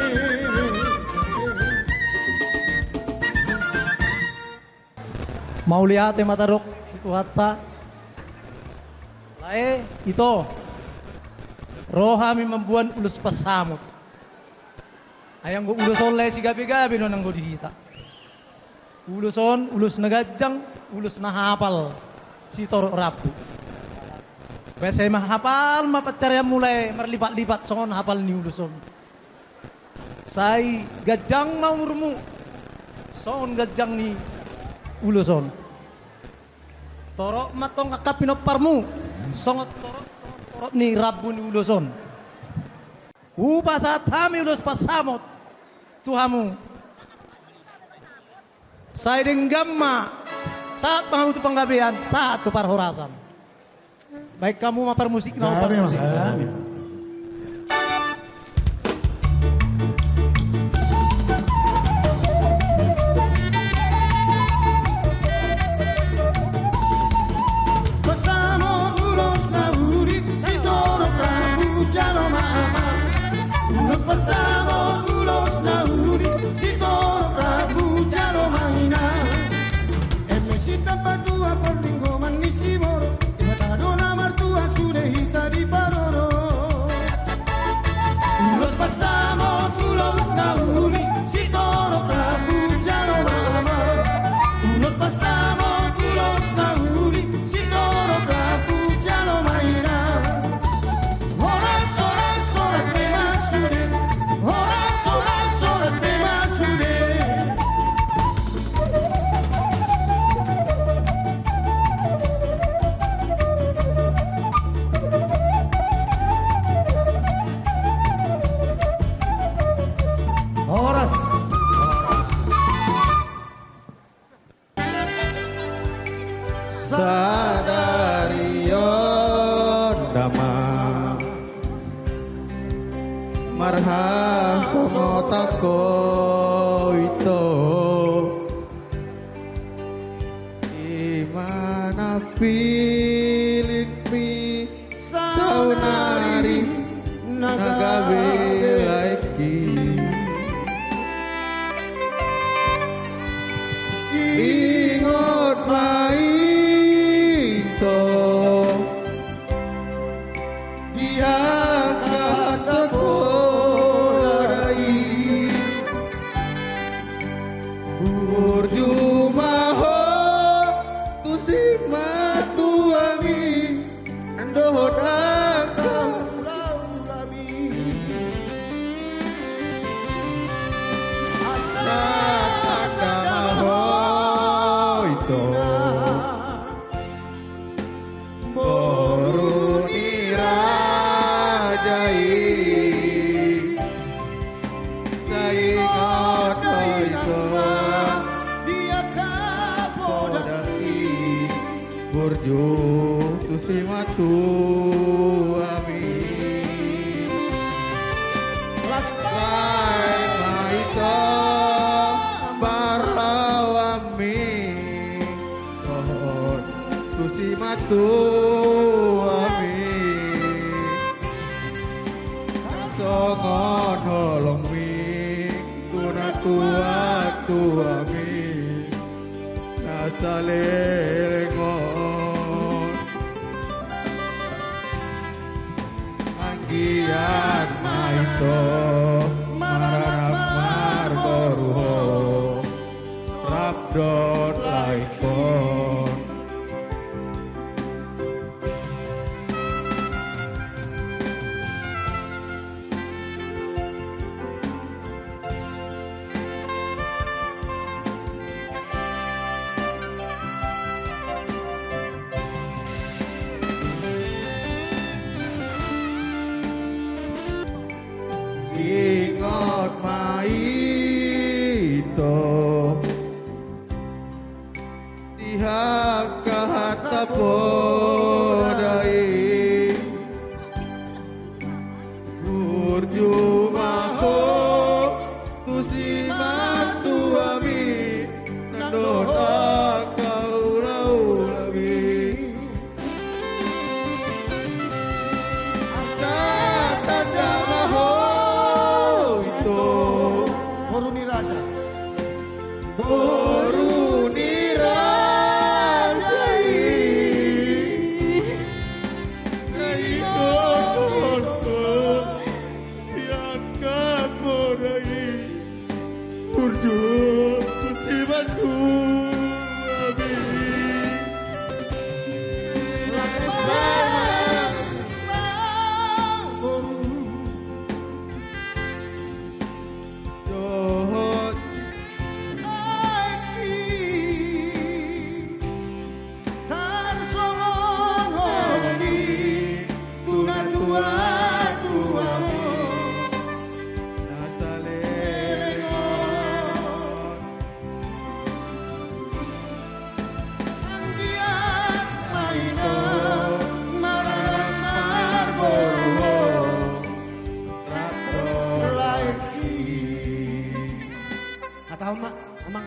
Mauliate matarok tuhatta lae ito rohami membuan ulus pasamut ayang go uluson le si gabi-gabi no nang go dihita uluson ulus nagajang ulus nahapal si toro rabu bese mahapal mapacarya mulai merlipat-lipat songon hafal ni uluson sai gajang maurmu songon gajang ni uluson torok matong kakapinop parmu songot torok ni rabu ni uluson saat kami ulus pasamot tuhamu saya denggamma saat pengamutu penggabian saat keparhorasan baik kamu mapar musik na mapar musik podai Burjuma ho kusima tuami Nandona kaulau labi Asata jamaho itu Boruni Raja. Boruni Rajai Kaikonko yang kakorai Burju Kusibatu Abi Johot Kata Mak, Amang.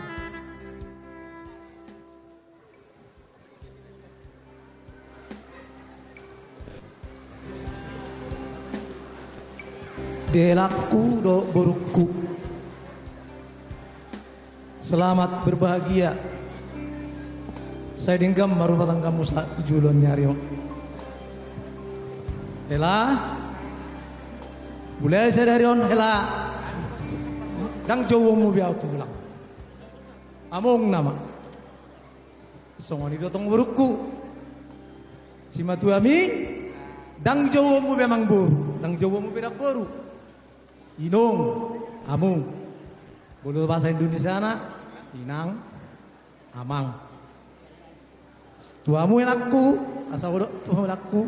Delaku do burukku. Selamat berbahagia. Saya dinggam marufatan kamu saat tujuan nyarion. Hela, boleh saya dari on hela. Dang jowo mo biaw tu bilang. Among nama. Songoni do tong burukku. Si matu ami dang jowo mo memang buru. Dang jowo mo bedak boru. Inong, amung. Bulu bahasa Indonesia na, inang, amang. Tuamu enakku, asa udok tuamu enakku.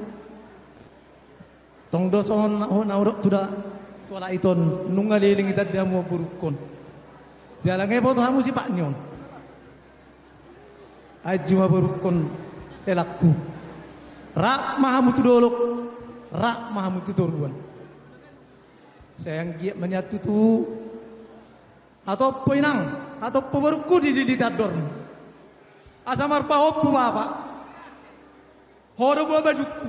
Tong do songon na udok tuda tuala iton nungaliling itat dia mo burukon. Jalange po tuamu si Pak Nyon. Ajuma burukon elakku. Rak mahamu tudolok, rak mahamu tudoruan. Sayang giat menyatu tu atau poinang atau peberku di dador asamar pahopu bapa horo baba jukku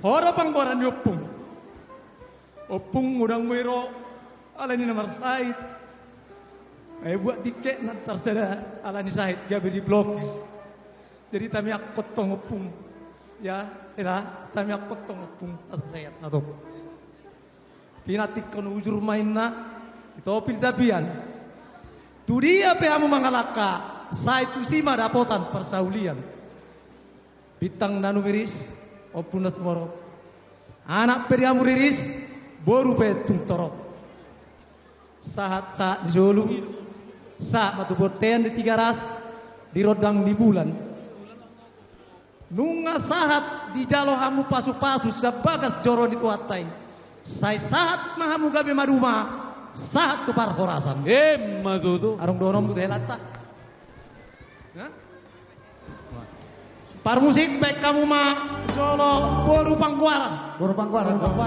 horo pangboran yopung opung udang mero ala ni nomor sait buat tiket nak terserah ala ni sait dia beri blok jadi kami ak potong opung ya kami ak potong opung saya atau pinatik kono ujur mainna itu pindapian tu dia pehamu mangalaka sa itu sima dapotan persaulian bitang nanu miris opunat moro anak periamu riris boru petung torot saat di Solo saat batu boten di 300 di rodang di bulan nunga saat di dalo hamu pasu-pasu sebagas joro di tuatai saya saat mahamu gabe maruma saat tu par horasan mazudu arung donom tu helata par musik baik kamu mah jolo boru pangkuaran dama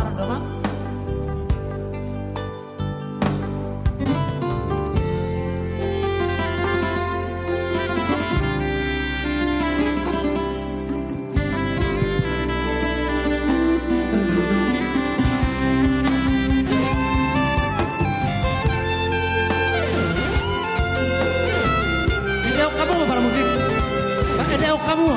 kamu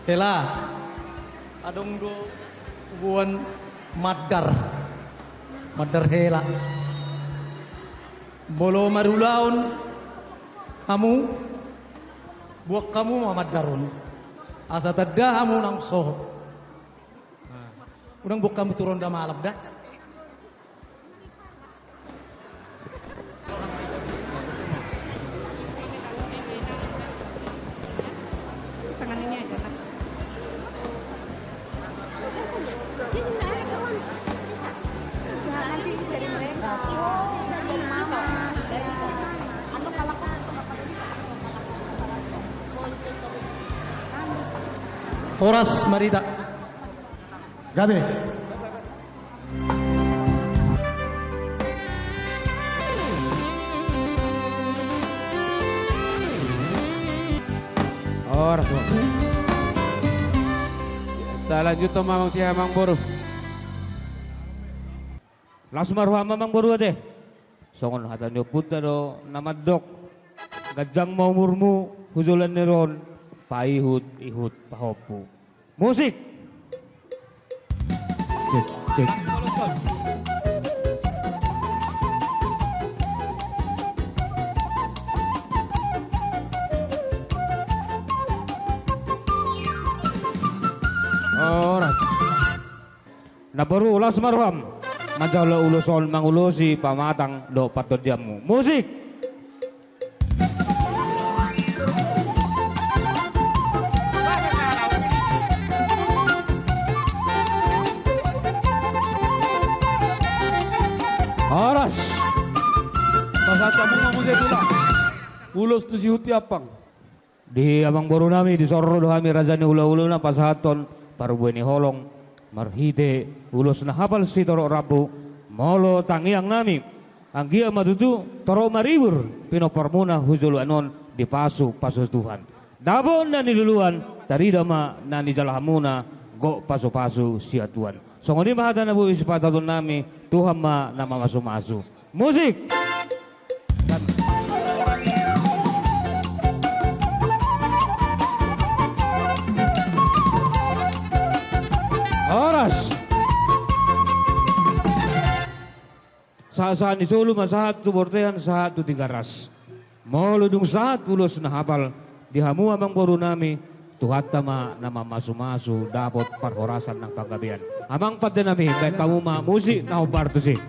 Hela. Adong do buan madar. Madar hela. Bolo marulaon kamu buat kamu Muhammad Darun asa tadah kamu nang soh urang buat kamu turun dah malap dah Tangan ini aja lah. Nanti dari mereka. Dari mama. Dari anu kalau Horas Marita. Gabe. Horas. Tak lanjut to mamang si Amang Boru. Langsung maruha Mamang Boru deh. Songon hatan yo puta do namadok. Gajang mau murmu hujulan neron. Paihut ihut pahopu. Musik. Cek cek. Alright. Nabaru ulas marwam. Majalo uluson mangulusi pamatang do patod jamu. Musik. Aras. Masa kamu ngomong saya tulang. Ulos tu si huti apang. Di Amang Boru nami di sorro do kami rajani ula-ula na pasahaton parbueni holong marhite ulos na hapal si toro rabu molo tangiang nami anggia madudu toro maribur pinoparmuna hujul anon di pasu Tuhan dabon na niluluan taridama na nijalahamuna go pasu sia Tuhan songoni mahata na bu isipataton nami Tuhan ma na mamasu-masu musik. Oras. Saat ni Solo masahat tu bortean saat tu tigaras. Mauludung saat ulos na hafal dihamu Amang Boru nami tuhat tama nama masu-masu dapat parhorasan ng paggabihan. Amang padde nami kay kamu ma musik na ubarto si.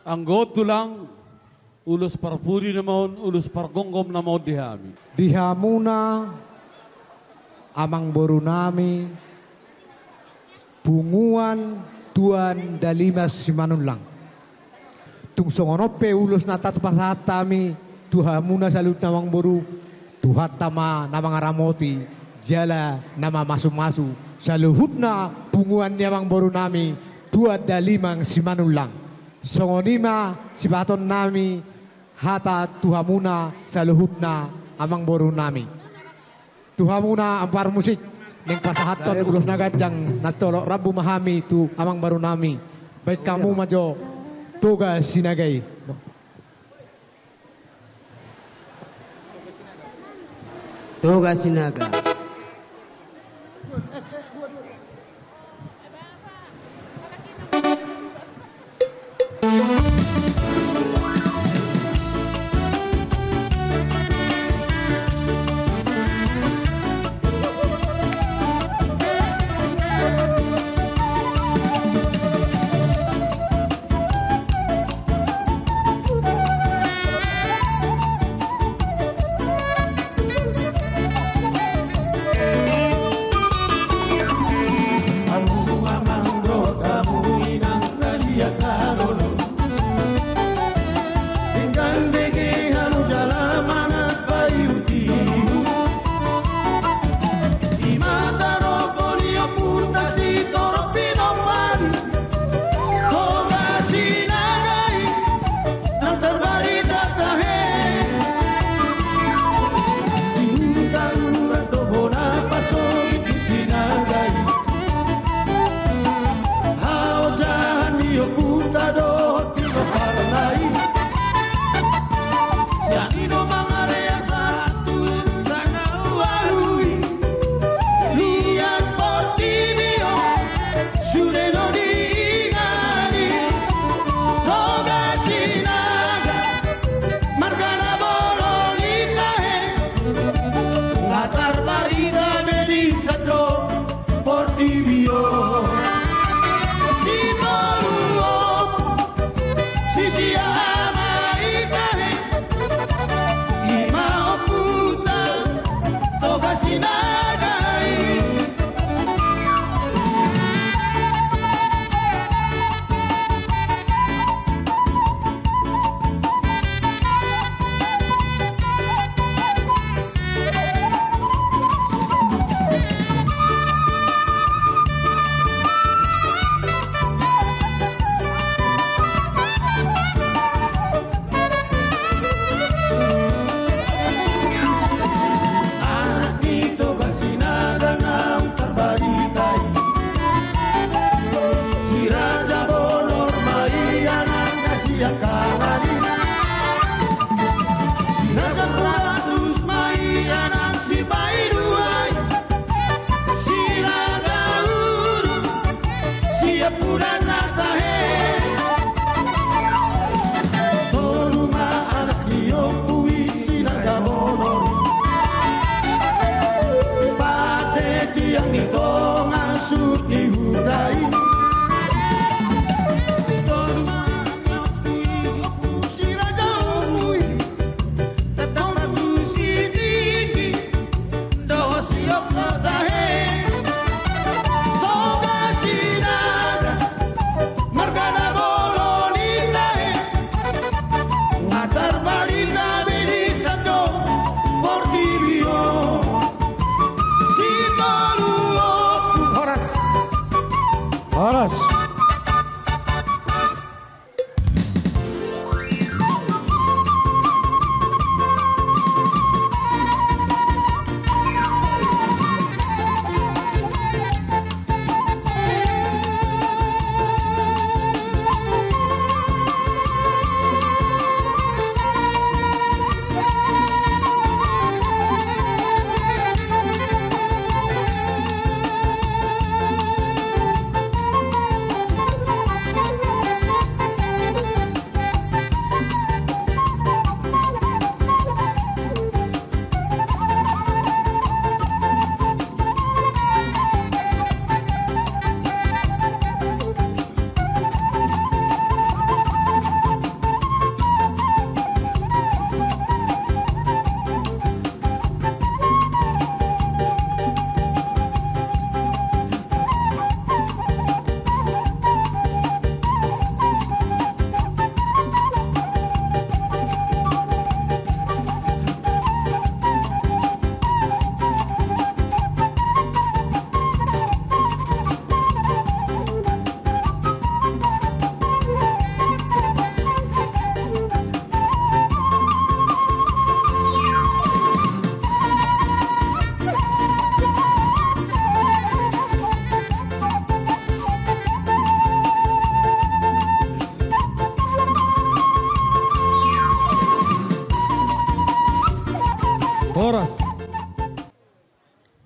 Anggot tulang ulus parpuri na maun, ulus pargonggom na maun dihami. Dihamuna Amang Boru nami bunguan tuan dalimas simanun lang. Tungsongono pe ulus natat pasatami tuhamuna salut Amang Boru tuhat tama nama ngaramoti jala nama masu-masu saluhutna bunguan ni Amang Boru nami tuan dalimang simanun lang. Songonima sibaton nami hata tuhamuna saluhutna Amang Boru nami. Tuhamuna ampar musik ning pasahaton ulos nagajang natolok Rabu mahami tu Amang Boru nami. Baik kamu majo toga sinagay. Toga sinaga.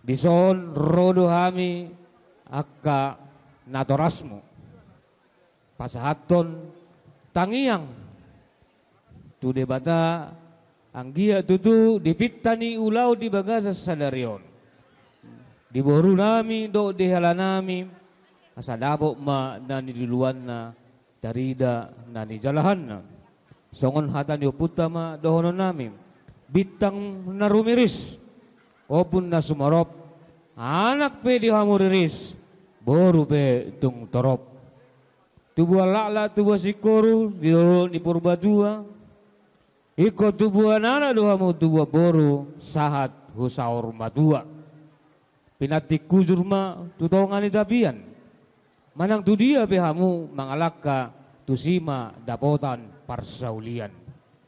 Dison rodo hami akka natorasmo. Pasahaton tangiang. Tu debata anggia tutu dipitani ulau di bagasa sadarion. Di boru nami do di halanami asadabo ma nani duluan na darida nani jalahan na. Songon hatan yo putama dohonon nami bitang narumiris opun na sumarop anak pe di hamuriris boru pe tung torop tubuh lala tubuh sikoru di purba dua iko tubuh nana dohamu tubuh boru sahat husaur madua pinati kujurma tutongani dabian manang tu dia behamu mangalaka tusima dapotan parsaulian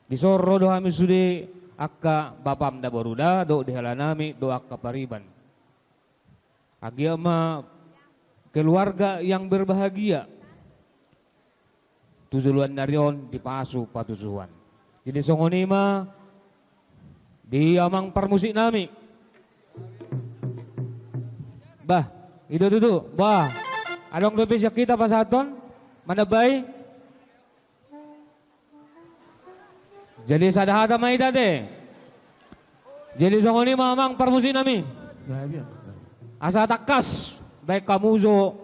disoro dohami sude akka bapam da boruda do dihalanami do akka pariban agiama keluarga yang berbahagia tujuluan narion dipasu patusuhan jadi songonima di amang parmusik nami bah itu tutu bah adong bebesya kita pasaton mana bay jadi sadahata maida te. Jadi songoni mamang parmusi nami. Asa takas baik kamuzo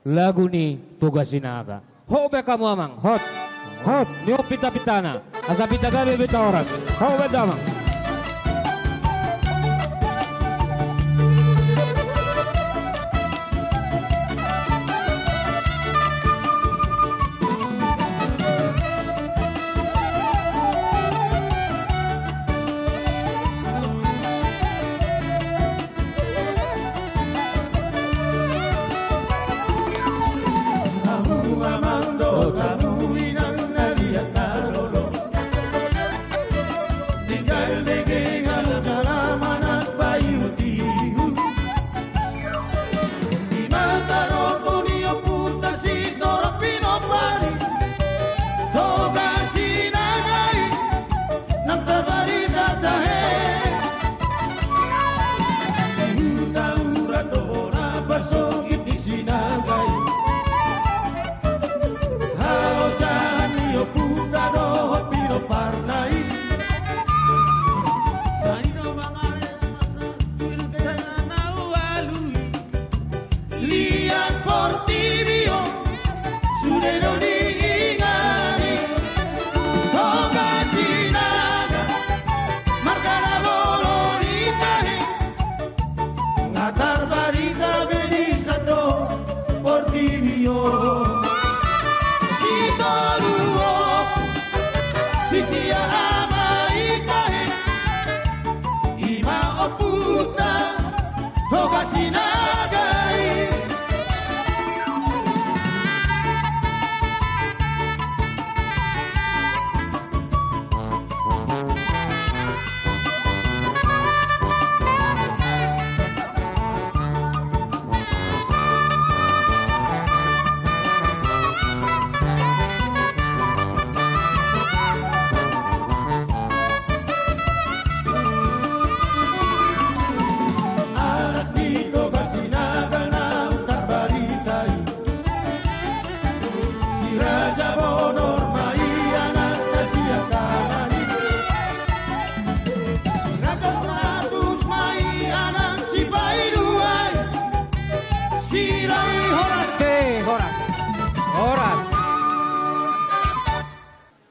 lagu ni tugasinaga. Ho baik kamu amang hot hot nyo pita pitana. Asa pita gabe beta oras. Ho bedamang.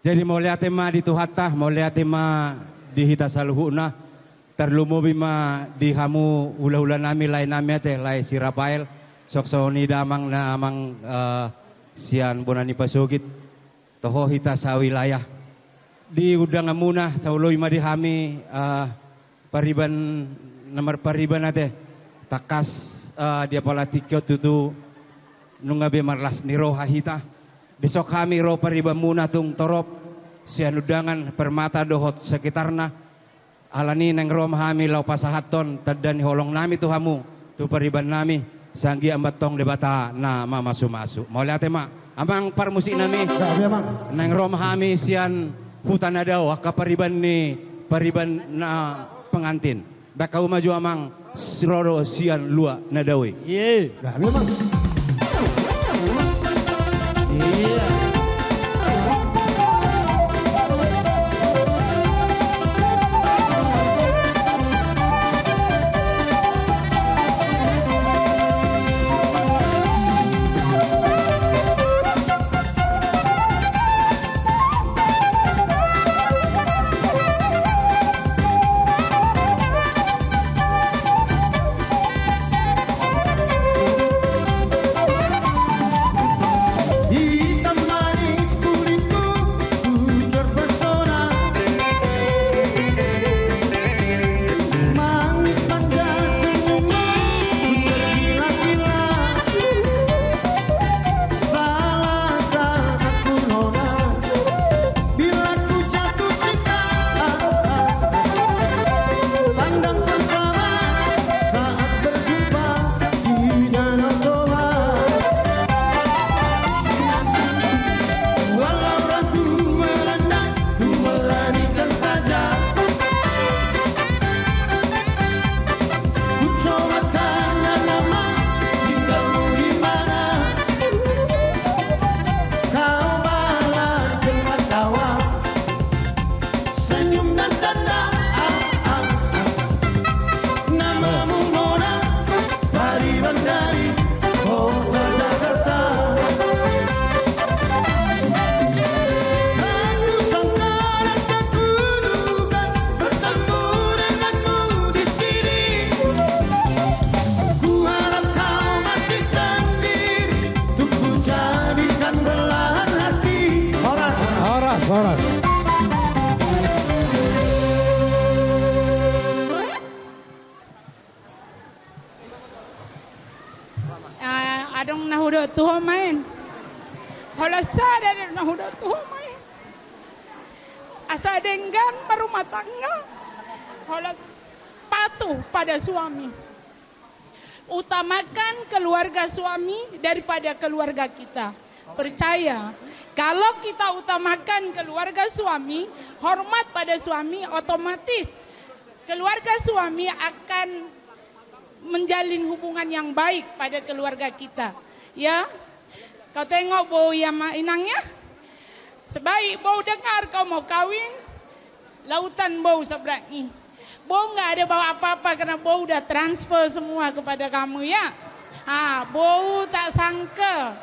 Jadi mulai tema di tuhata, mulai tema di hita saluhuna, terlumubi ma di hamu ula-ula nami lain nami ate lai si Rafael, soksoni damang na amang sian bonani pasugit, toho hita sa wilayah. Di udang muna sa uloy ma di hami pariban nomor pariban ate takas dia pala tikyot tutu nungabe marlas ni roha hita. Besok kami ro pariban muna tung torop sian udangan permata dohot sekitarna alani neng rom hami lau pasahaton tadani holong nami tu hamu tu pariban nami sanggi ambatong debata na mama sumasu mau lihat ma amang parmusik nami neng rom hami sian hutan adau ka pariban ni pariban na pengantin bakau maju amang Sroro sian lua nadawe. Iya. Nah, memang. Iya. Adong nahudo tuho main. Hola sadar nahudo tuho main. Asa denggan berumah tangga. Hola patuh pada suami. Utamakan keluarga suami daripada keluarga kita. Percaya, kalau kita utamakan keluarga suami, hormat pada suami, otomatis keluarga suami akan menjalin hubungan yang baik pada keluarga kita. Ya, kau tengok bau yang inangnya, sebaik bau dengar kau mau kawin, lautan bau sebelah ini. Bau nggak ada bau apa-apa karena bau udah transfer semua kepada kamu ya. Bau tak sangka,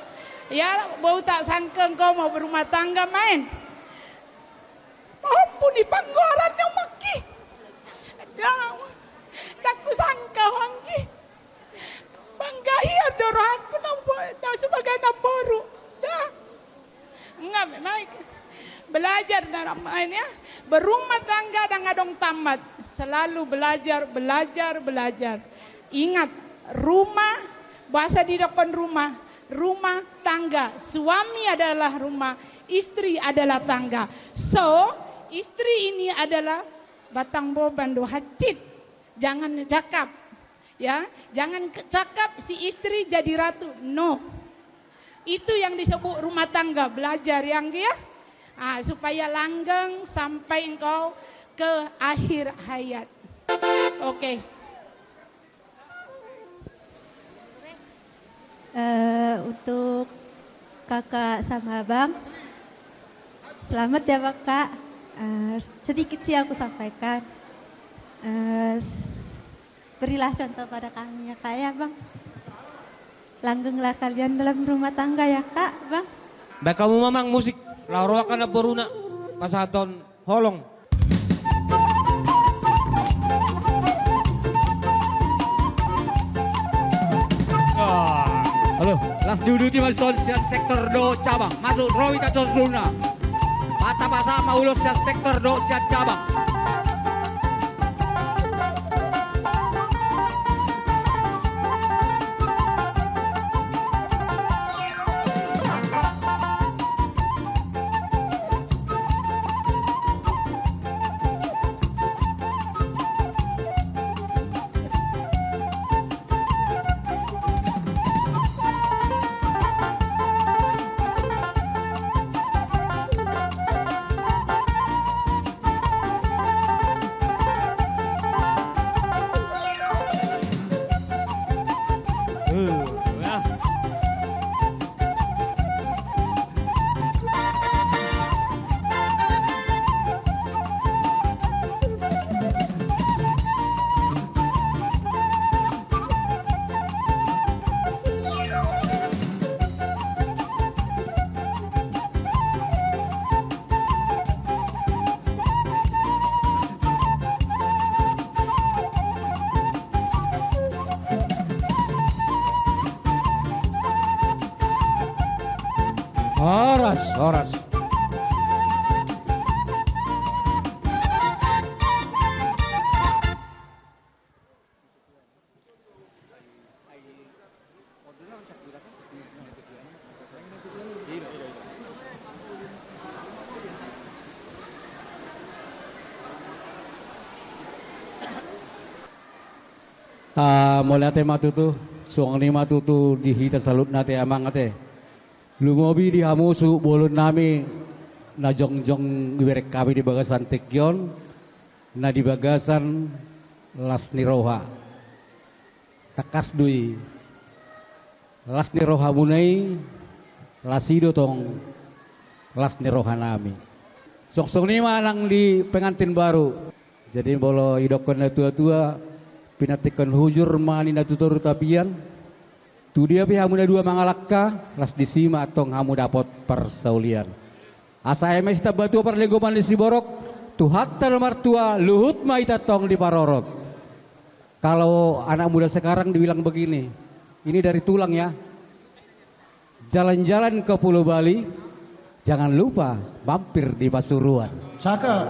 ya bau tak sangka kau mau berumah tangga main. Ampun di panggolan yang maki. Tak kusangka wangi. Banggahi adoranku nampak sebagai namboru. Dah. Enggak memang belajar dalam main ya. Berumah tangga dan ngadong tamat. Selalu belajar. Ingat, rumah, bahasa di depan rumah tangga. Suami adalah rumah, istri adalah tangga. So, istri ini adalah batang boban do hacit. Jangan cakap, ya, jangan cakap si istri jadi ratu. No, itu yang disebut rumah tangga. Belajar yang dia, supaya langgeng sampai engkau ke akhir hayat. Oke. Untuk kakak sama abang, selamat ya Kak. Sedikit sih aku sampaikan. Berilah contoh pada kami ya Kak ya Bang. Langgenglah kalian dalam rumah tangga ya Kak Bang. Baik kamu mamang musik laurakan na beruna pasaton holong. Halo, las diuduti masuk sektor do cabang. Masuk rawi kacau zona. Bata-bata maulos sektor do cabang. Horas. Mulai ate matutu, suang ni matutu dihita salut nate amang ate. Lumobi di hamusu bolon nami na jongjong diberek kami di bagasan tekyon, na di bagasan las niroha. Takas dui, las niroha munai, lasido tong las niroha nami. Sok-sok ni manang di pengantin baru. Jadi bolo idokon na tua-tua pinatikan hujur mani na tutur tapian. Tu dia pi hamu dua mangalakka las disima tong hamu dapot persaulian. Asa emes ta batu perlegoman di Siborok tu hatta martua luhut maita tong di Parorot. Kalau anak muda sekarang dibilang begini, ini dari tulang ya. Jalan-jalan ke Pulau Bali, jangan lupa mampir di Pasuruan. Cakep.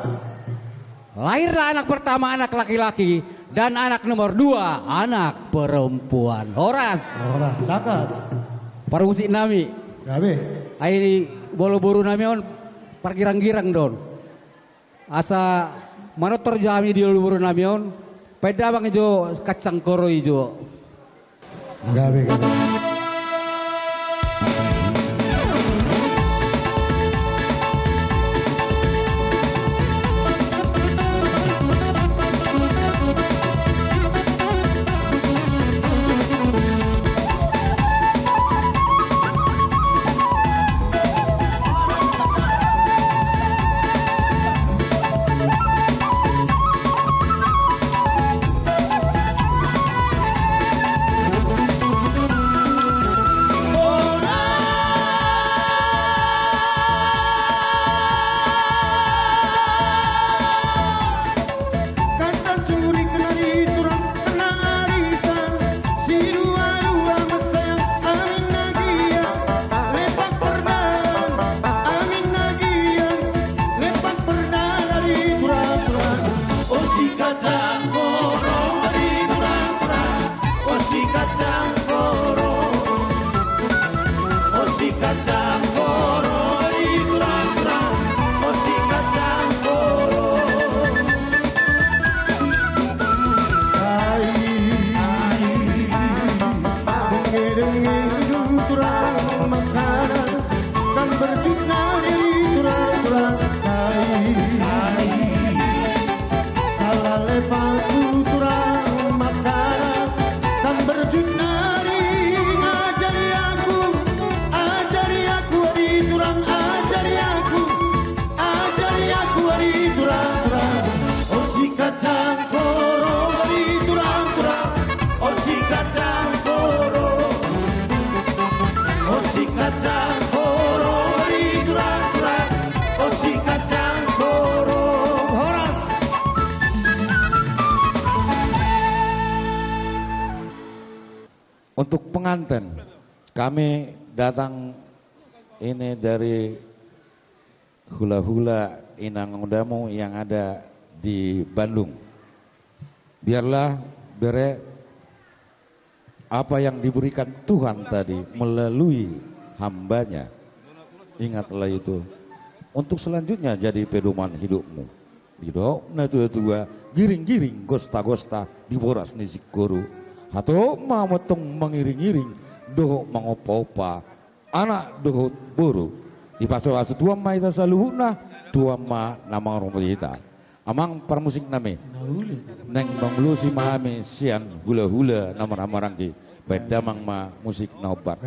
Lahirlah anak pertama anak laki-laki dan anak nomor 2 anak perempuan. Horas. Horas. Cakep. Parmusik nami. Gabe. Ini bolo-boro nami on pargirang-girang don. Asa manotor jami di bolo-boro nami on. Peda bang ijo kacang koro ijo. Gabe. Untuk pengantin, kami datang ini dari hula-hula Inang Undamu yang ada di Bandung. Biarlah bere apa yang diberikan Tuhan tadi melalui hambanya. Ingatlah itu. Untuk selanjutnya jadi pedoman hidupmu. Hidup na tua-tua giring-giring gosta-gosta di boras nisik guru. Atau mamotong mengiring-iring doh mangopa-opa anak doh buru di paso-paso tua ma ita saluhuna tua ma namang rumpita amang parmusik nami neng banglusi mahami sian hula-hula nama-nama rangki bedamang ma musik nobar.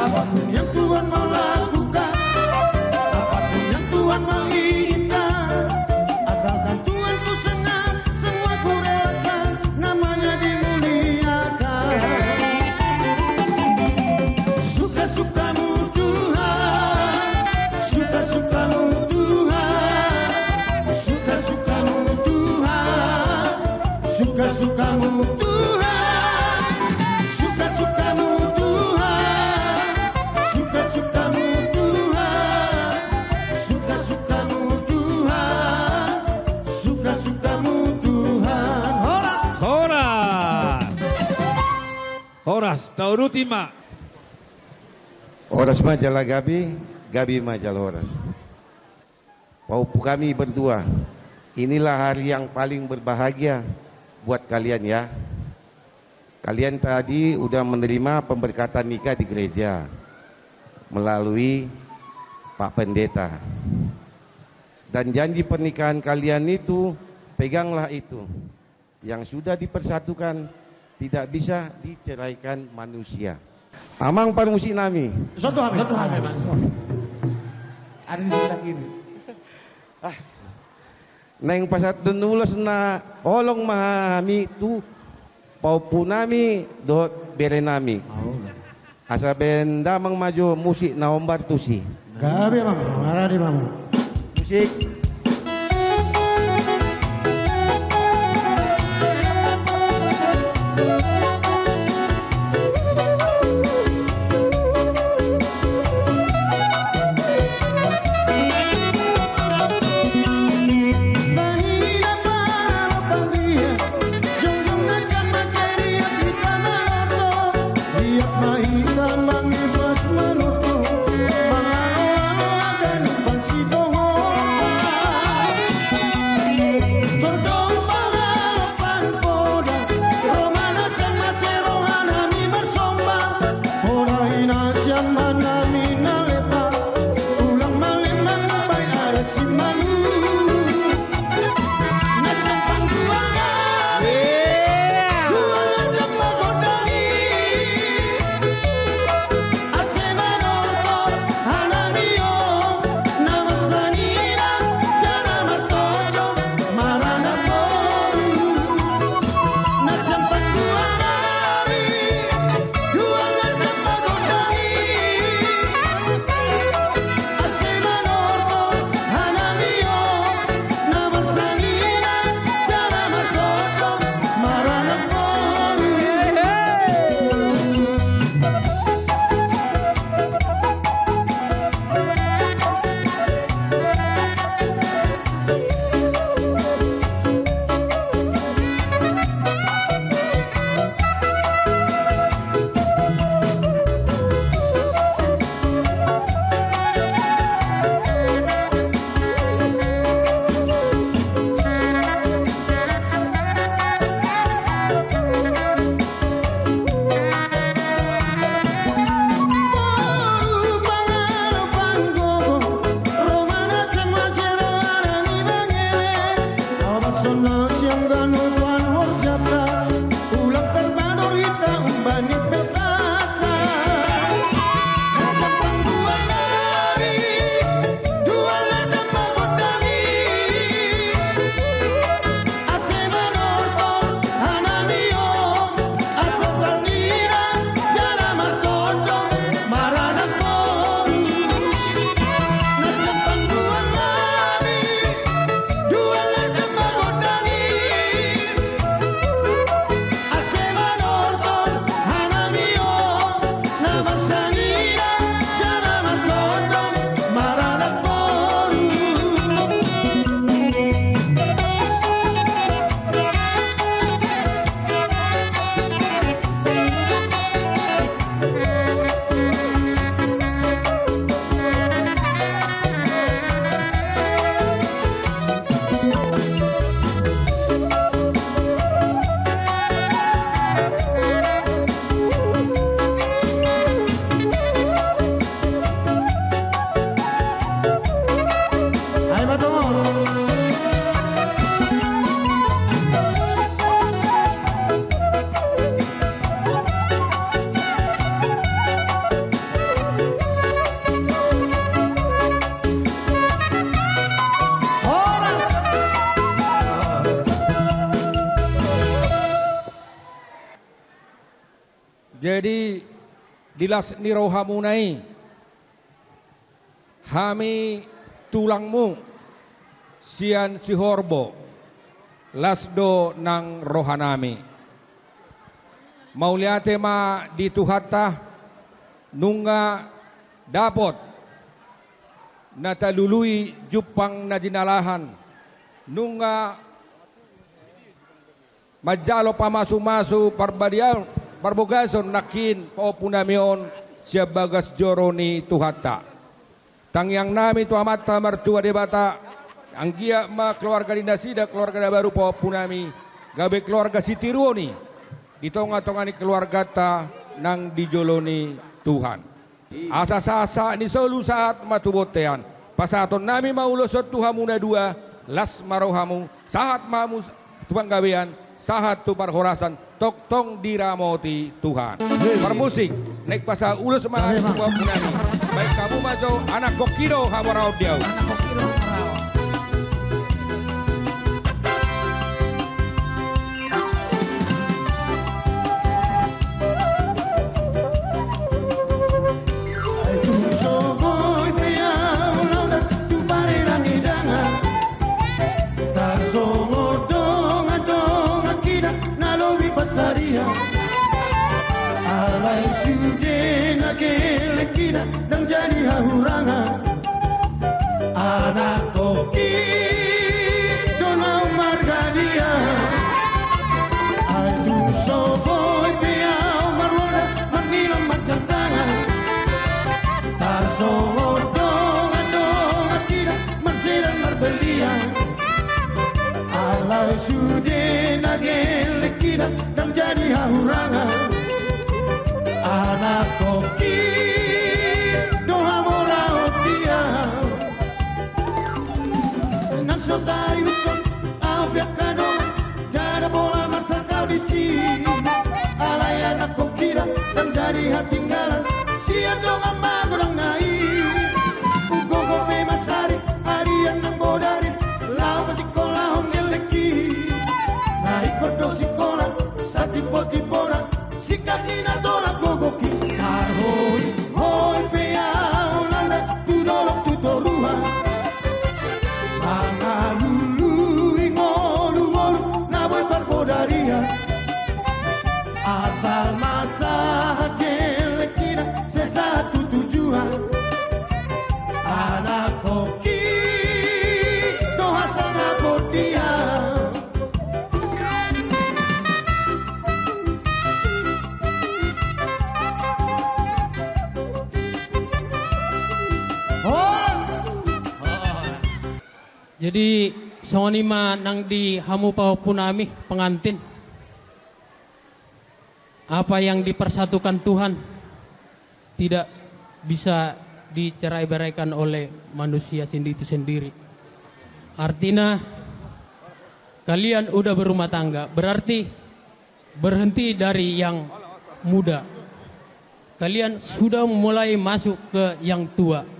Apapun yang Tuhan mau lakukan, apapun Horas, Taurutima. Horas majalah Gabi, Gabi majalah Horas. Paupu kami berdua, inilah hari yang paling berbahagia buat kalian ya. Kalian tadi udah menerima pemberkatan nikah di gereja melalui Pak Pendeta. Dan janji pernikahan kalian itu, peganglah itu. Yang sudah dipersatukan tidak bisa diceraikan manusia. Amang parmusi nami. Satu hamil. Ada di sebelah kiri. Neng pasat nulos na olong mahami tu paupu nami dot bere nami. Asa benda mang maju musik na ombar tusi. Gabi mam, marah di mam. Musik. Jadi dilas ni rohamunai hami tulangmu sian si horbo lasdo nang rohanami mauliate ma dituhatta nunga dapot natalului jupang na dinalahan nunga majalo pamasu-masu parbadial parbogason nakin paupunamion siya bagas joroni tuhata. Tangyang nami tu amata mertua debata ang gia ma keluarga dinasida keluarga baru paupunami gabe keluarga sitiruoni ditonga-tongani keluarga ta nang dijoloni Tuhan. Asa-sasa ni solu saat matubotean pasaton nami maulusot tuhamuna dua las marohamu sahat mamu tupang gawean sahat tu parhorasan tok tong diramoti Tuhan. Permusik naik pasal ulus ma sebuah punami. Baik kamu majo anak kokiro hamarau diau. Anak kokiro hamarau. Alay sude na gelekina dan jadi hahurangan anak koki sonau margadia aduh soboy piau marwona mangilam macam tangan tarsongo dong akira marsiran marbelian alay sude na gelekina dan jadi hahurangan anak koki doha morao dia nang sotari ukon au biakano jada bola masa kau di sini alay anak kokira dan jadi hatinggalan sia donga magorang nai ugogo me masari arian nang bodari lau masikola hong geleki nai kodo sikola satipo-tipora sikadina dola gogoki arhoi hoi peau landa tudolok tudoruha mangalulu ingolu-ngolu naboy parbodaria asal masa gelekina sesatu tujuan anak koki doha sangat bodia. Jadi songonima nang di hamu paupunami pengantin. Apa yang dipersatukan Tuhan tidak bisa dicerai-beraikan oleh manusia itu sendiri. Artinya kalian udah berumah tangga, berarti berhenti dari yang muda. Kalian sudah mulai masuk ke yang tua.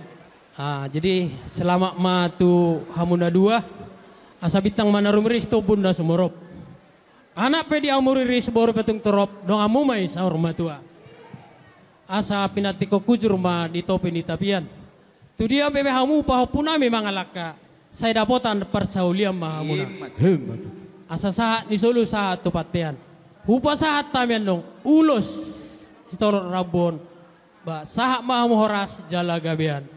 Jadi selama matu hamuna dua asa bitang manarumris to bunda sumorop. Anak pedi amuriris boru petung torop dong amumai saur matua. Asa pinatiko kujur ma di topi ni tapian. Tu dia bebe hamu pahopunami mangalaka. Saya dapotan persauliam mahamuna. Asa saat ni solu saat tupatian. Hupa saat tamian dong ulus sitor rabon. Ba saat mahamu horas jala gabean.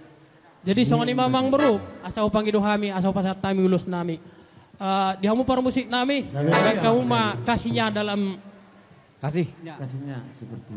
Jadi songon ni mamang beru asal panggil dohami asal pasat tami ulus nami. Di hamu musik nami. Baik kamu ma kasihnya dalam kasihnya seperti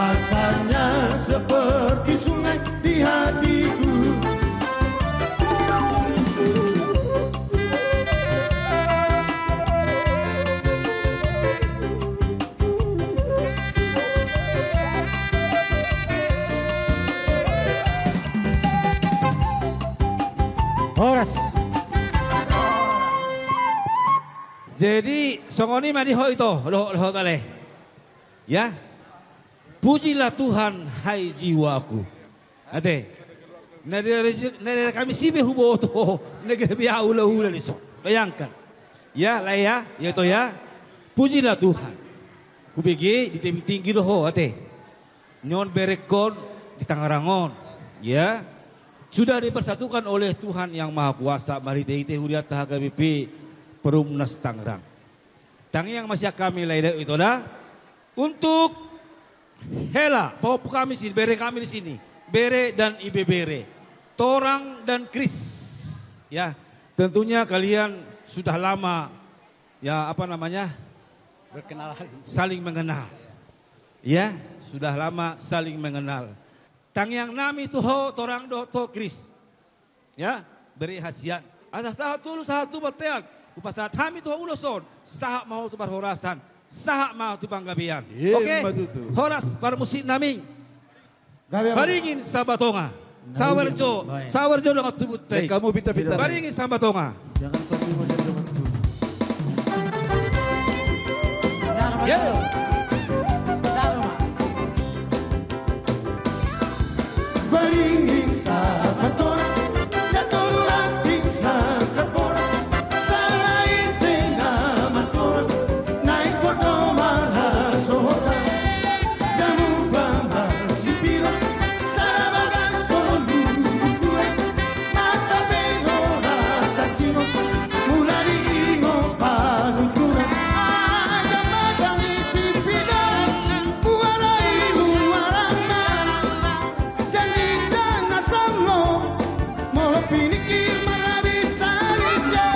kuasanya seperti sungai di hatiku. Horas. Jadi songoni madiho itu, doh tale. Ya. Pujilah Tuhan hai jiwaku. Ate. Nere kami sibe hubo to. Negeri biya ula liso. Bayangkan. Ya, lah ya, itu ya. Pujilah Tuhan. Kubigi di tinggi doh ate. Nyon berekon di Tangarangon. Ya. Sudah dipersatukan oleh Tuhan yang Maha Kuasa. Mari teh huriat tahaga BP Perumnas Tangerang. Tang yang masih kami lain itu dah untuk Hela, pop kami sini, bere kami di sini, bere dan ibe bere, Torang dan Kris. Ya, tentunya kalian sudah lama, ya apa namanya, berkenalan, saling mengenal. Ya, sudah lama saling mengenal. Tang yang nami tuho, torang do to Kris. Ya, beri hasiat. Ada satu batean. Upasat kami tuho uloson, sahak mau tu barhorasan. Sahak mau tu panggabian. Oke. Horas para musik nami. Baringin sabatonga. Sawarjo dengan tubut teh. Kamu pita-pita. Baringin sabatonga. Jangan kopi macam zaman dulu. Ya. Baringin sabatonga. Jatulurang sa kapora. Salain senama tora. Naik kodo mahasota. Jamu bamba sipila. Sarabagan kondu kura. Mata benora tachino. Mulari imo panukura. Aga magami sipila. Buarai luarana. Jangan nasamno. Molo pinikir marabisarije.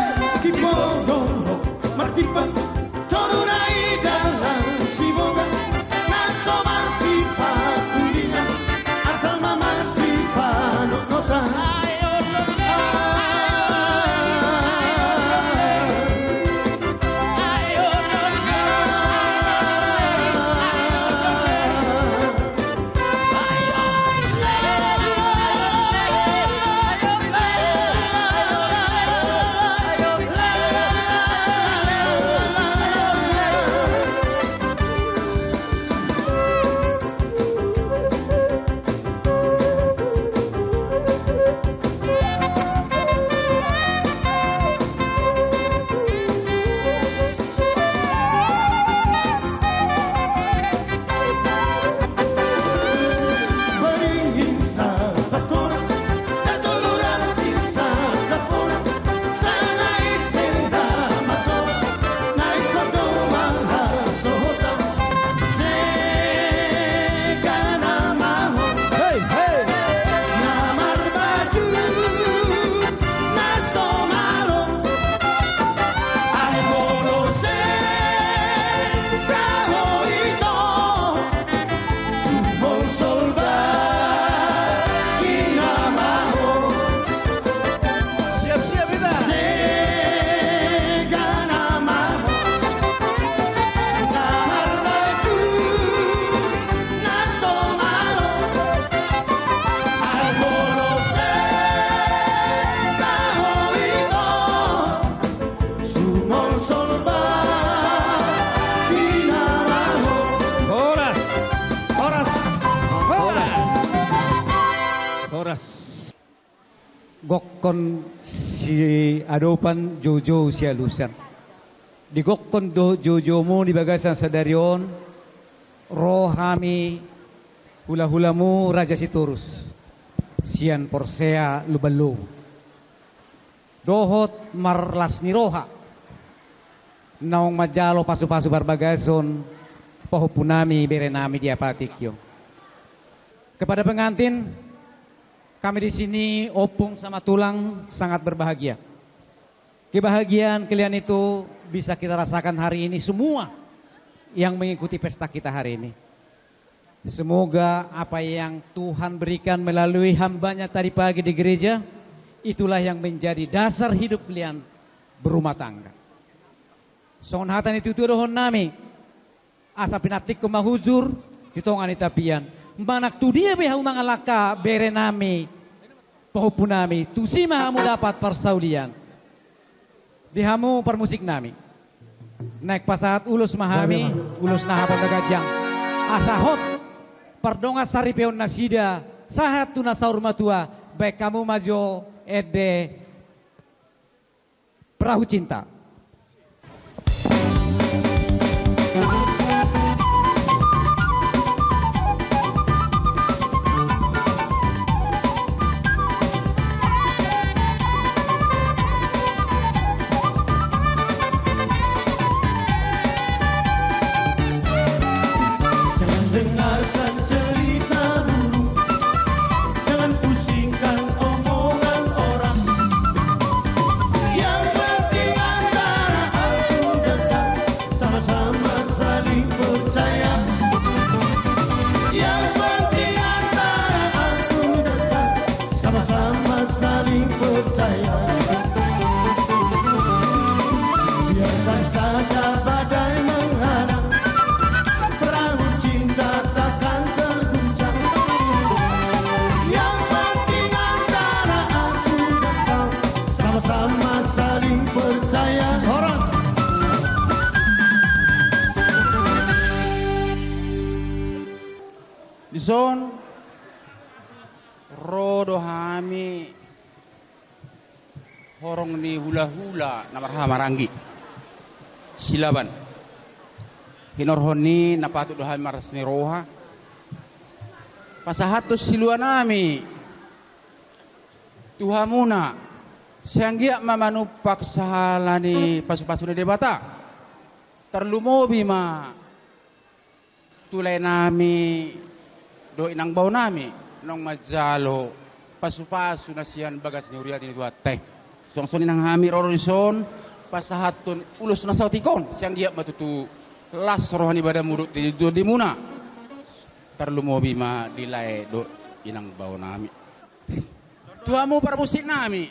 Kipodono martipan. Torurai dalam siboga. Naso marsipa kulinya. Asal mama sipa nokota. Baringin sabatonga. Jatulurang sa kapora. Salain senama tora. Naik kodo mahasota. Segana maho. Namar baju. Naso malo. Ay borose. Kaho ito. Tumbol solba. Kinamaho. Siap-siap kita. Segana maho. Namar baju. Naso malo. Ay borose. Kaho ito. Sumol solba. Kinamaho. Horas. Horas. Gokkon si adopan Jojo si alusan. Di gokkon do Jojo mo di bagasan sa darion. Rohami hula-hulamu Raja Siturus. Sian Porsea Lubalo. Dohot marlas ni roha. Naong majalo pasu-pasu barbagason. Pahupunami berenami di apatikyo. Kepada pengantin, kami di sini opung sama tulang sangat berbahagia. Kebahagiaan kalian itu bisa kita rasakan hari ini semua yang mengikuti pesta kita hari ini. Semoga apa yang Tuhan berikan melalui hambanya tadi pagi di gereja, itulah yang menjadi dasar hidup kalian berumah tangga. Songon hatan itu rohon nami, asa pinatik kumahuzur, ditongan itapian. Manak tu dia beha umangalaka bere nami Pohon nami, tusi mahamu dapat persaulian. Dihamu permusik nami. Naik pasahat ulus mahami, ulus nahapan dagajang. Asahot, perdonga saripeon nasida, sahat tuna saur matua, baik kamu majo ede perahu cinta. Dengarkan cerita burung, jangan pusingkan omongan orang. Yang penting antara aku dan kau sama-sama saling percaya. Yang penting antara aku dan kau sama-sama saling percaya. Biarkan saja badai menghadang, perahu cinta takkan terguncang. Yang penting antara aku dan kau sama-sama saling percaya. Horas. Dison rodo hami horong ni hula-hula namarha maranggi silaban hinorhoni napatu doha maras ni roha pasahatos silua nami tuhamuna sianggia mamanupak sahalani pasu-pasu ni debata terlumobi ma tulay nami do inang bau nami nong majalo pasu-pasu na siyan bagas ni uriat ni dua teh songson inang hami rorison pasahatun ulus na sautikon siang dia matutu las rohani bada murut di muna terlumobi ma dilay do inang bau nami tuamu permusik nami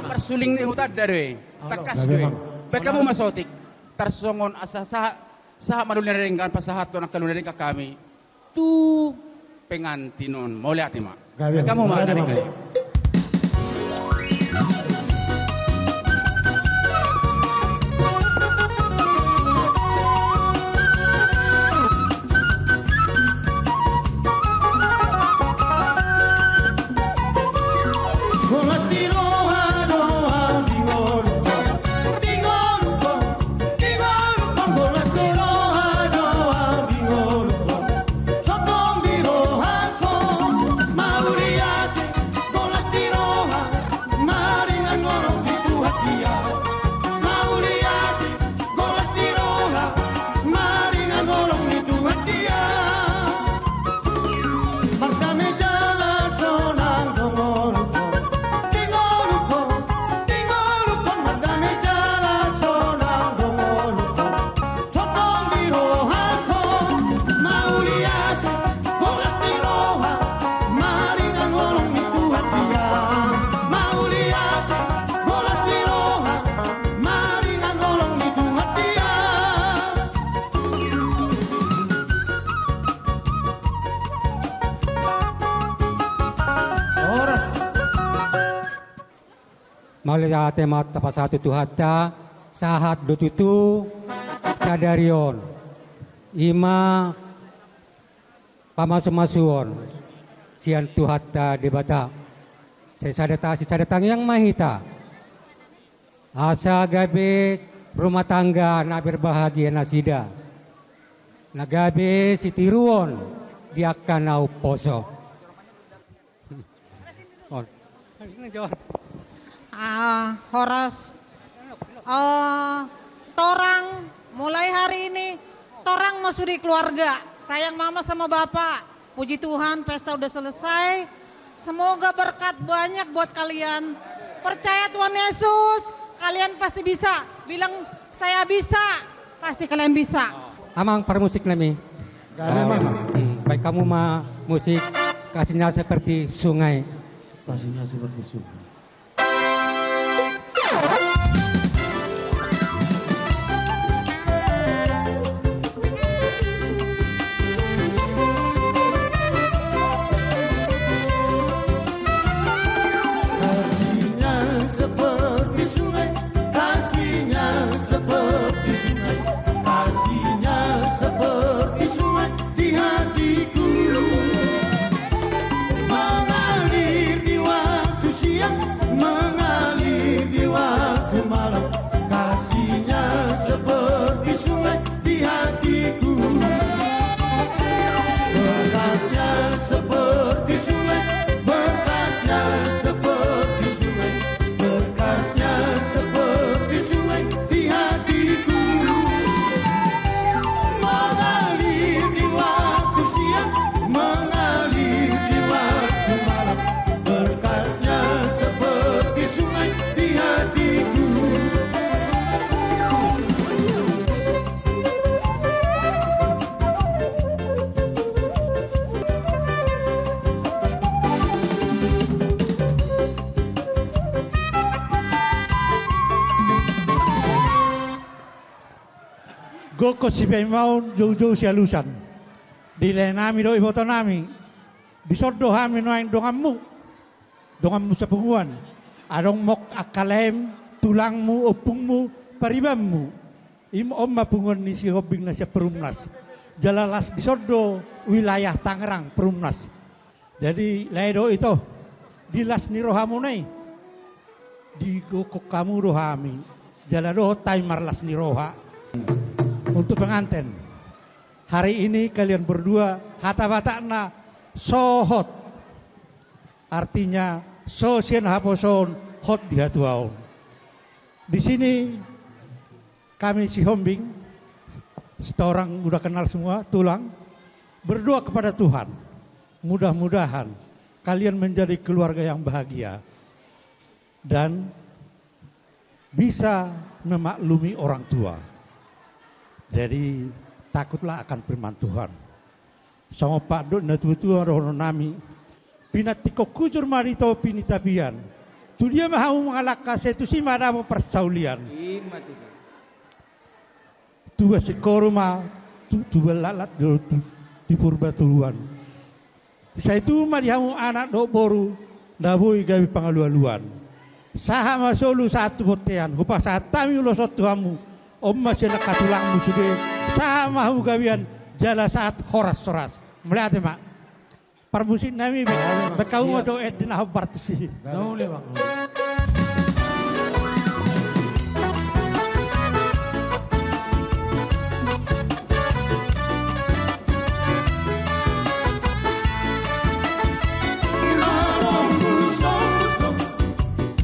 persuling ni hutad dari takas gue baik kamu masotik tersongon asa saha madulnerengkan pasahatun akalunering ka kami tu pengantinon mau lihat nih mak kamu mak dari kali Maulaya temat tapasatu tuhata sahat dututu sadarion ima pamasumasuon sian tuhata debata sesadatang yang mahita asa gabe rumah tangga na berbahagia nasida nagabe sitiruon diakanau poso. Horas, torang mulai hari ini torang masuk di keluarga. Sayang mama sama bapak. Puji Tuhan pesta udah selesai. Semoga berkat banyak buat kalian. Percaya Tuhan Yesus, kalian pasti bisa. Bilang saya bisa, pasti kalian bisa. Amang permusik nami. Baik kamu mah musik kasihnya seperti sungai. Kasihnya seperti sungai. Goko si Pemaun jauh-jauh si alusan. Dilay nami do iboto nami. Bisodo hami noain dongammu sa punguan. Adong mok akalem, tulangmu, opungmu, paribammu. Om mapungon ni si hobing na siya perumnas. Jalalas bisodo wilayah Tangerang perumnas. Jadi ledo itu dilas ni rohamu nai. Di gokok kamu rohami. Jalado timer las ni roha. Untuk pengantin. Hari ini kalian berdua hata-batakna sohot. Artinya sosien haposon hot di hatuaon. Di sini kami si Hombing, seorang udah kenal semua, tulang, berdoa kepada Tuhan. Mudah-mudahan kalian menjadi keluarga yang bahagia dan bisa memaklumi orang tua. Jadi takutlah akan firman Tuhan. Sama Pak Dok na tua rono nami pinatiko kujur marito pinitabian. Tu dia mau mengalahkan setu si madamo persaulian. Tua si koruma tu lalat di purba tuluan. Saya itu marihamu anak dok boru dabui gawi pangaluan. Saha masolu satu botean. Hupa saat tami ulo sotuamu. Om masih nakatulangmu sudah. Saha mahu gawian jala saat horas-horas. Melihat mak. Permusin nami bekau mau doa di nah partisi. Boleh bang.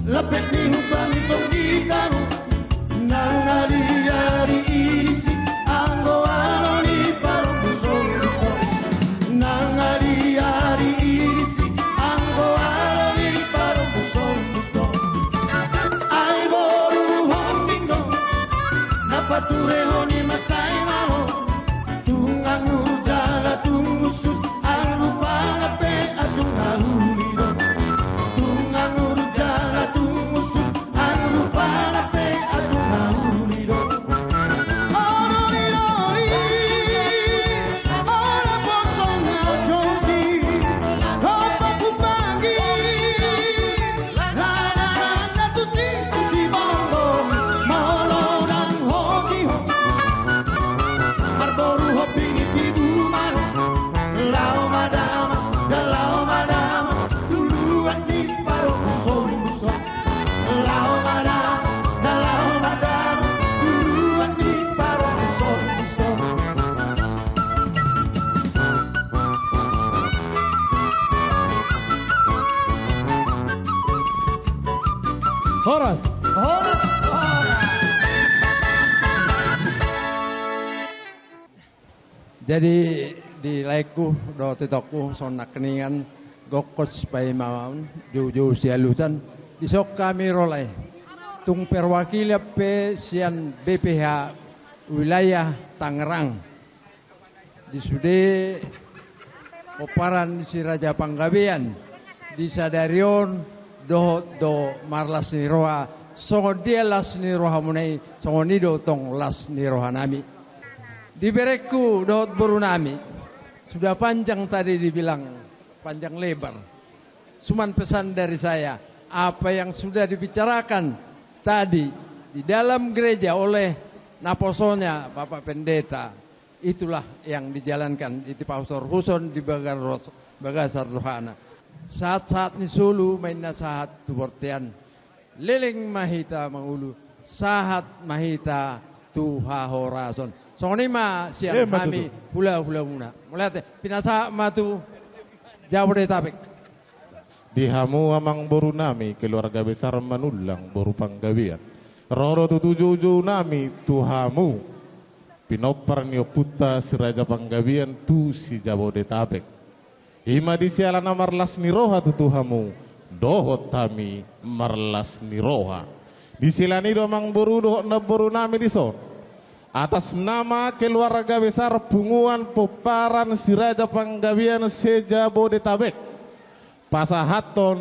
Lapet ni hubang tongikamu nang ari-ari isi anggo ano ni parumuso nang ari-ari isi anggo ano ni parumuso ay boru hombingo napatureho ni masay maho tungang urjala tungusus ang rupangape asung nahulido tungang urjala tungusus ang rupangape asung nahulido orolilori ora potong na jogi hopa kupangi la la la tuti tuti bongo molorang hoki ho marboru hopi iti dumaro lao madama duluan di paro buso lao madama duluan di paro buso Horas. Jadi di laiku do titoku sona keningan gokos pai maun juju sialusan disok kami rolai tung perwakil pe sian BPH wilayah Tangerang di sude oparan si Raja Panggabean di sadarion do marlas ni roha songo dia las ni roha munai songo nido tong las ni roha nami di bereku dot burunami sudah panjang tadi dibilang panjang lebar. Cuman pesan dari saya apa yang sudah dibicarakan tadi di dalam gereja oleh naposonya Bapak Pendeta itulah yang dijalankan di Pastor Huson di Bagasar Rohana. Saat-saat ni sulu main nasahat tubortian leleng mahita mangulu sahat mahita tuha horason. Sonima siang kami hula muna. Melihat pinasa matu Jabodetabek. Dihamu amang boru nami keluarga besar Manulang boru Panggabean. Roro tujuju nami tuhamu pinopar nioputa si Raja Panggabean tu si Jabodetabek. Ima di cialana marlas ni roha tuhamu dohot tami marlas ni roha. Di silani domang boru dohot na boru nami di son. Atas nama keluarga besar Punguan Poparan si Raja Panggabean se Jabodetabek. Pasahaton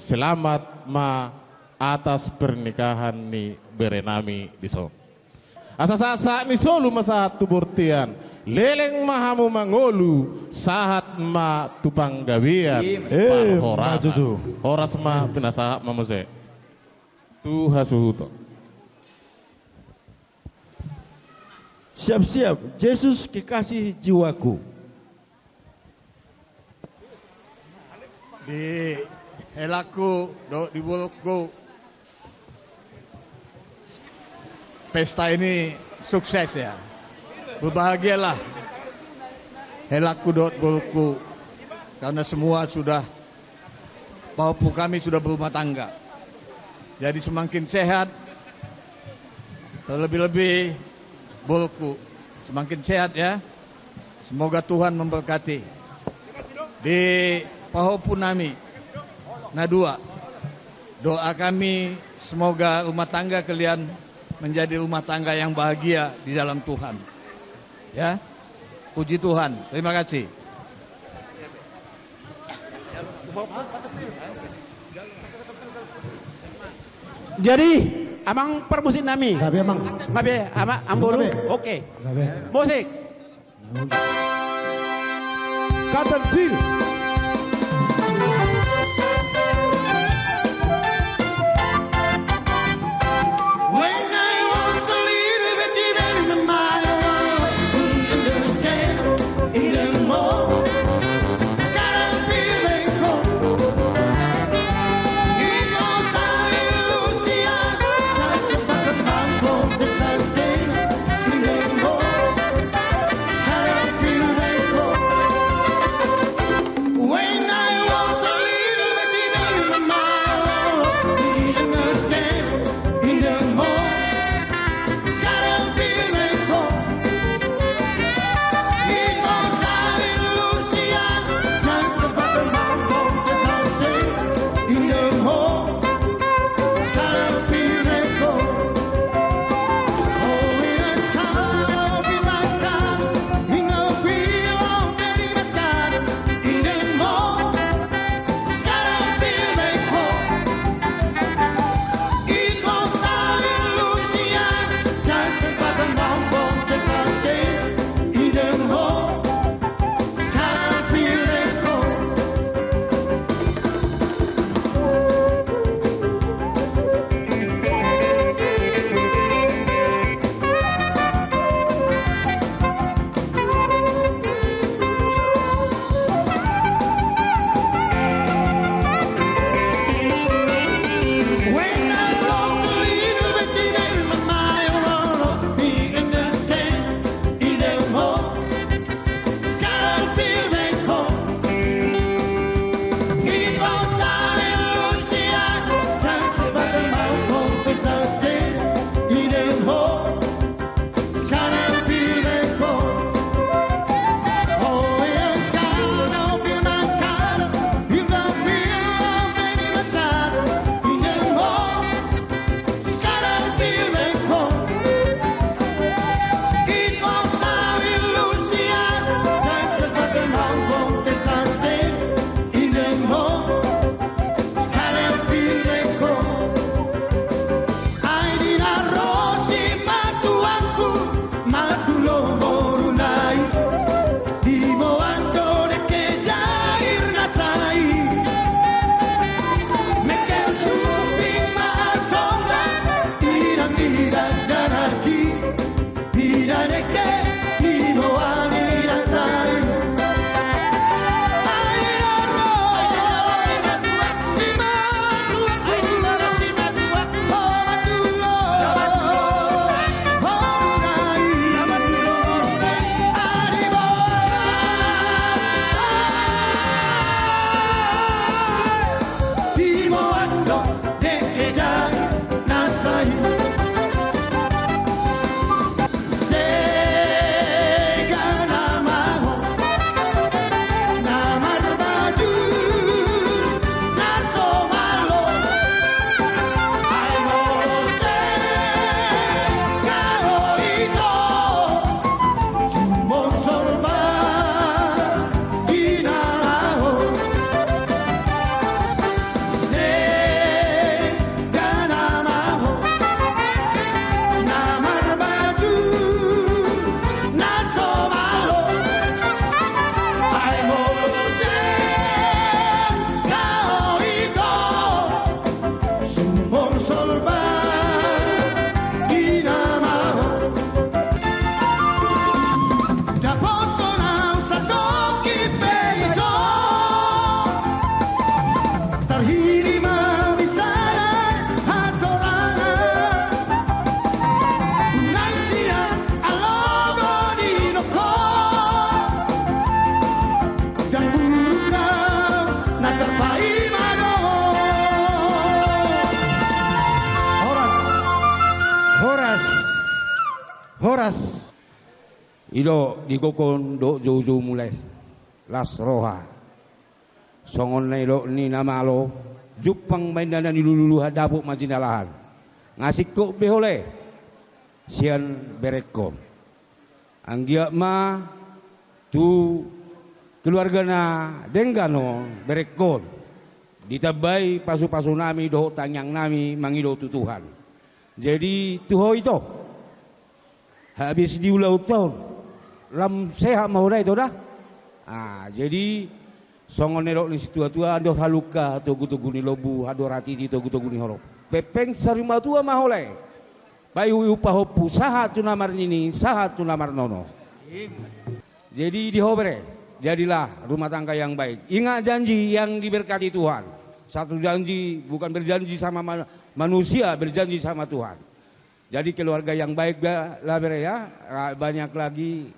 selamat ma atas pernikahan ni berenami di son. Asa-asa ni solu masahat tuburtian. Leleng mahamu mangolu sahat ma tupang gawian. Horas. Horas ma pinasahap mamuse. Tu hasuhuto. Siap-siap, Yesus kekasih jiwaku. Di helaku, di bulukku, pesta ini sukses ya. Berbahagialah helaku dot bulukku, karena semua sudah, paupu kami sudah berumah tangga. Jadi semakin sehat, terlebih-lebih bulukku semakin sehat ya. Semoga Tuhan memberkati. Di Pahopunami Nadua, doa kami semoga rumah tangga kalian menjadi rumah tangga yang bahagia di dalam Tuhan. Ya, puji Tuhan. Terima kasih. Jadi, amang permusik nami. Gabe amang. Gabe, ama amburu. Oke. Musik. Cotton Field. When I was a little bit even in my life, couldn't understand even more. Got a feeling cold. It goes down in Louisiana, like the fucking mountain that I stay, feeling more. Got a feeling cold. Ido digokon do jauh-jauh mulai las roha. Songon nelo ni nama lo jupang maindanan ilulu hadapuk majinalahan. Ngasih kok behole sian berekom. Anggia ma tu keluarga na denggano berekon. Ditabai pasu-pasu nami doh tanyang nami mangido tu Tuhan. Jadi tuho itu habis diulau tahun lam sehat mau dah itu dah. Jadi songon nerok ni situa-tua ando haluka tugu-tugu ni lobu ado rati di tugu-tugu ni horok. Pepeng sarima tua mahole. Bayu upahopu sahat tu namar nini, sahat tu namar nono. Jadi dihobere, jadilah rumah tangga yang baik. Ingat janji yang diberkati Tuhan. Satu janji bukan berjanji sama manusia, berjanji sama Tuhan. Jadi keluarga yang baik lah bere ya. Banyak lagi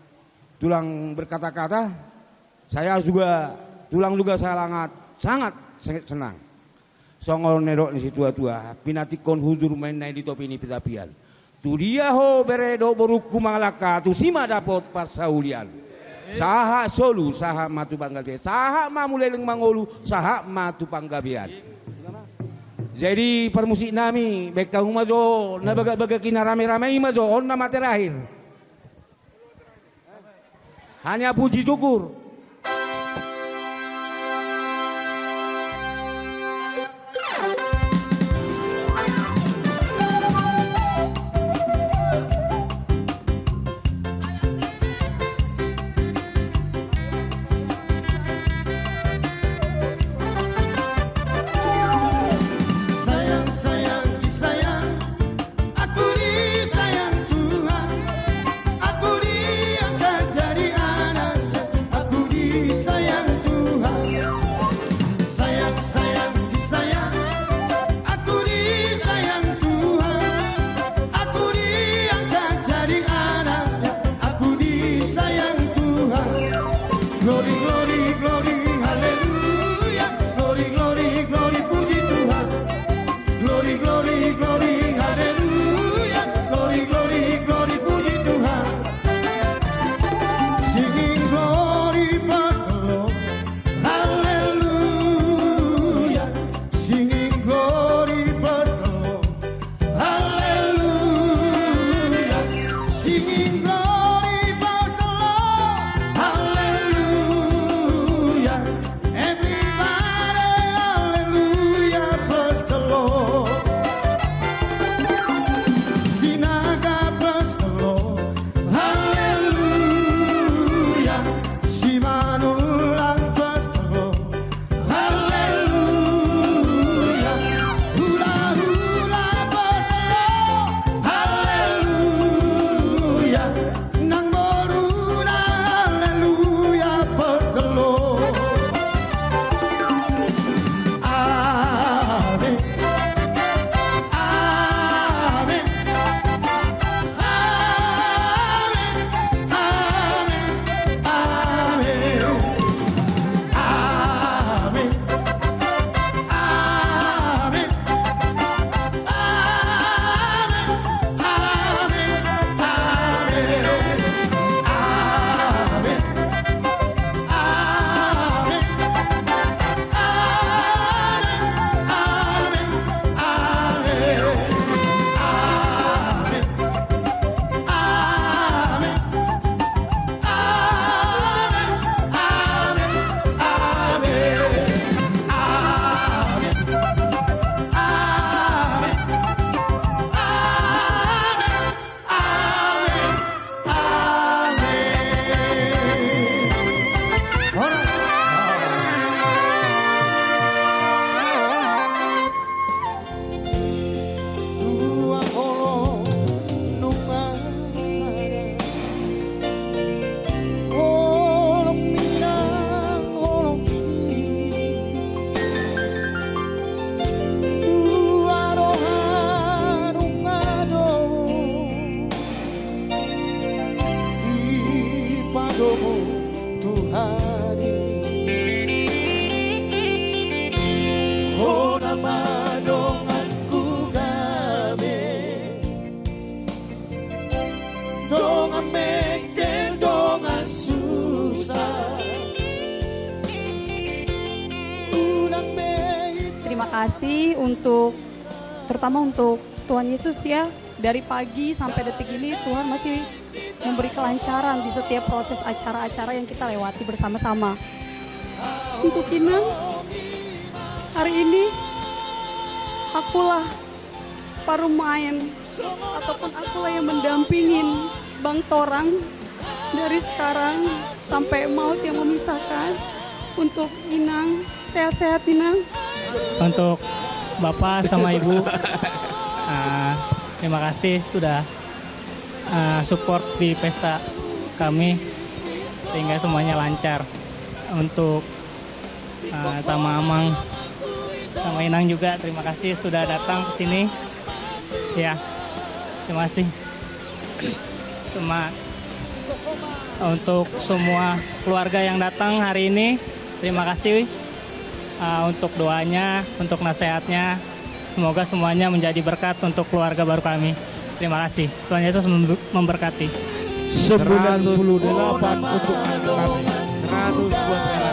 tulang berkata-kata. Saya juga tulang juga sangat senang. Songol nerok ni situa-tua, pinatikon huzur main naik di topi ini pitapian. Tu dia ho bere do boruku mangalaka tu sima dapot pasaulian. Saha solu, saha matu panggabian, saha mamuleleng mangolu, saha matu panggabian. Jadi permusik nami, beka umazo, nabaga-baga kina rame-rame imazo, on nama terakhir. Hanya puji syukur. Aku terima kasih terutama untuk Tuhan Yesus ya. Dari pagi sampai detik ini Tuhan masih memberi kelancaran di setiap proses acara-acara yang kita lewati bersama-sama. Untuk Inang, hari ini akulah parumain ataupun akulah yang mendampingin Bang Torang dari sekarang sampai maut yang memisahkan. Untuk Inang, sehat-sehat Inang. Untuk Bapak sama Ibu, terima kasih sudah support di pesta kami sehingga semuanya lancar. Untuk sama Amang, sama Inang juga terima kasih sudah datang ke sini. Ya, terima kasih. Untuk semua keluarga yang datang hari ini, terima kasih untuk doanya, untuk nasihatnya. Semoga semuanya menjadi berkat untuk keluarga baru kami. Terima kasih. Tuhan Yesus memberkati. 98 untuk kami. 100 buat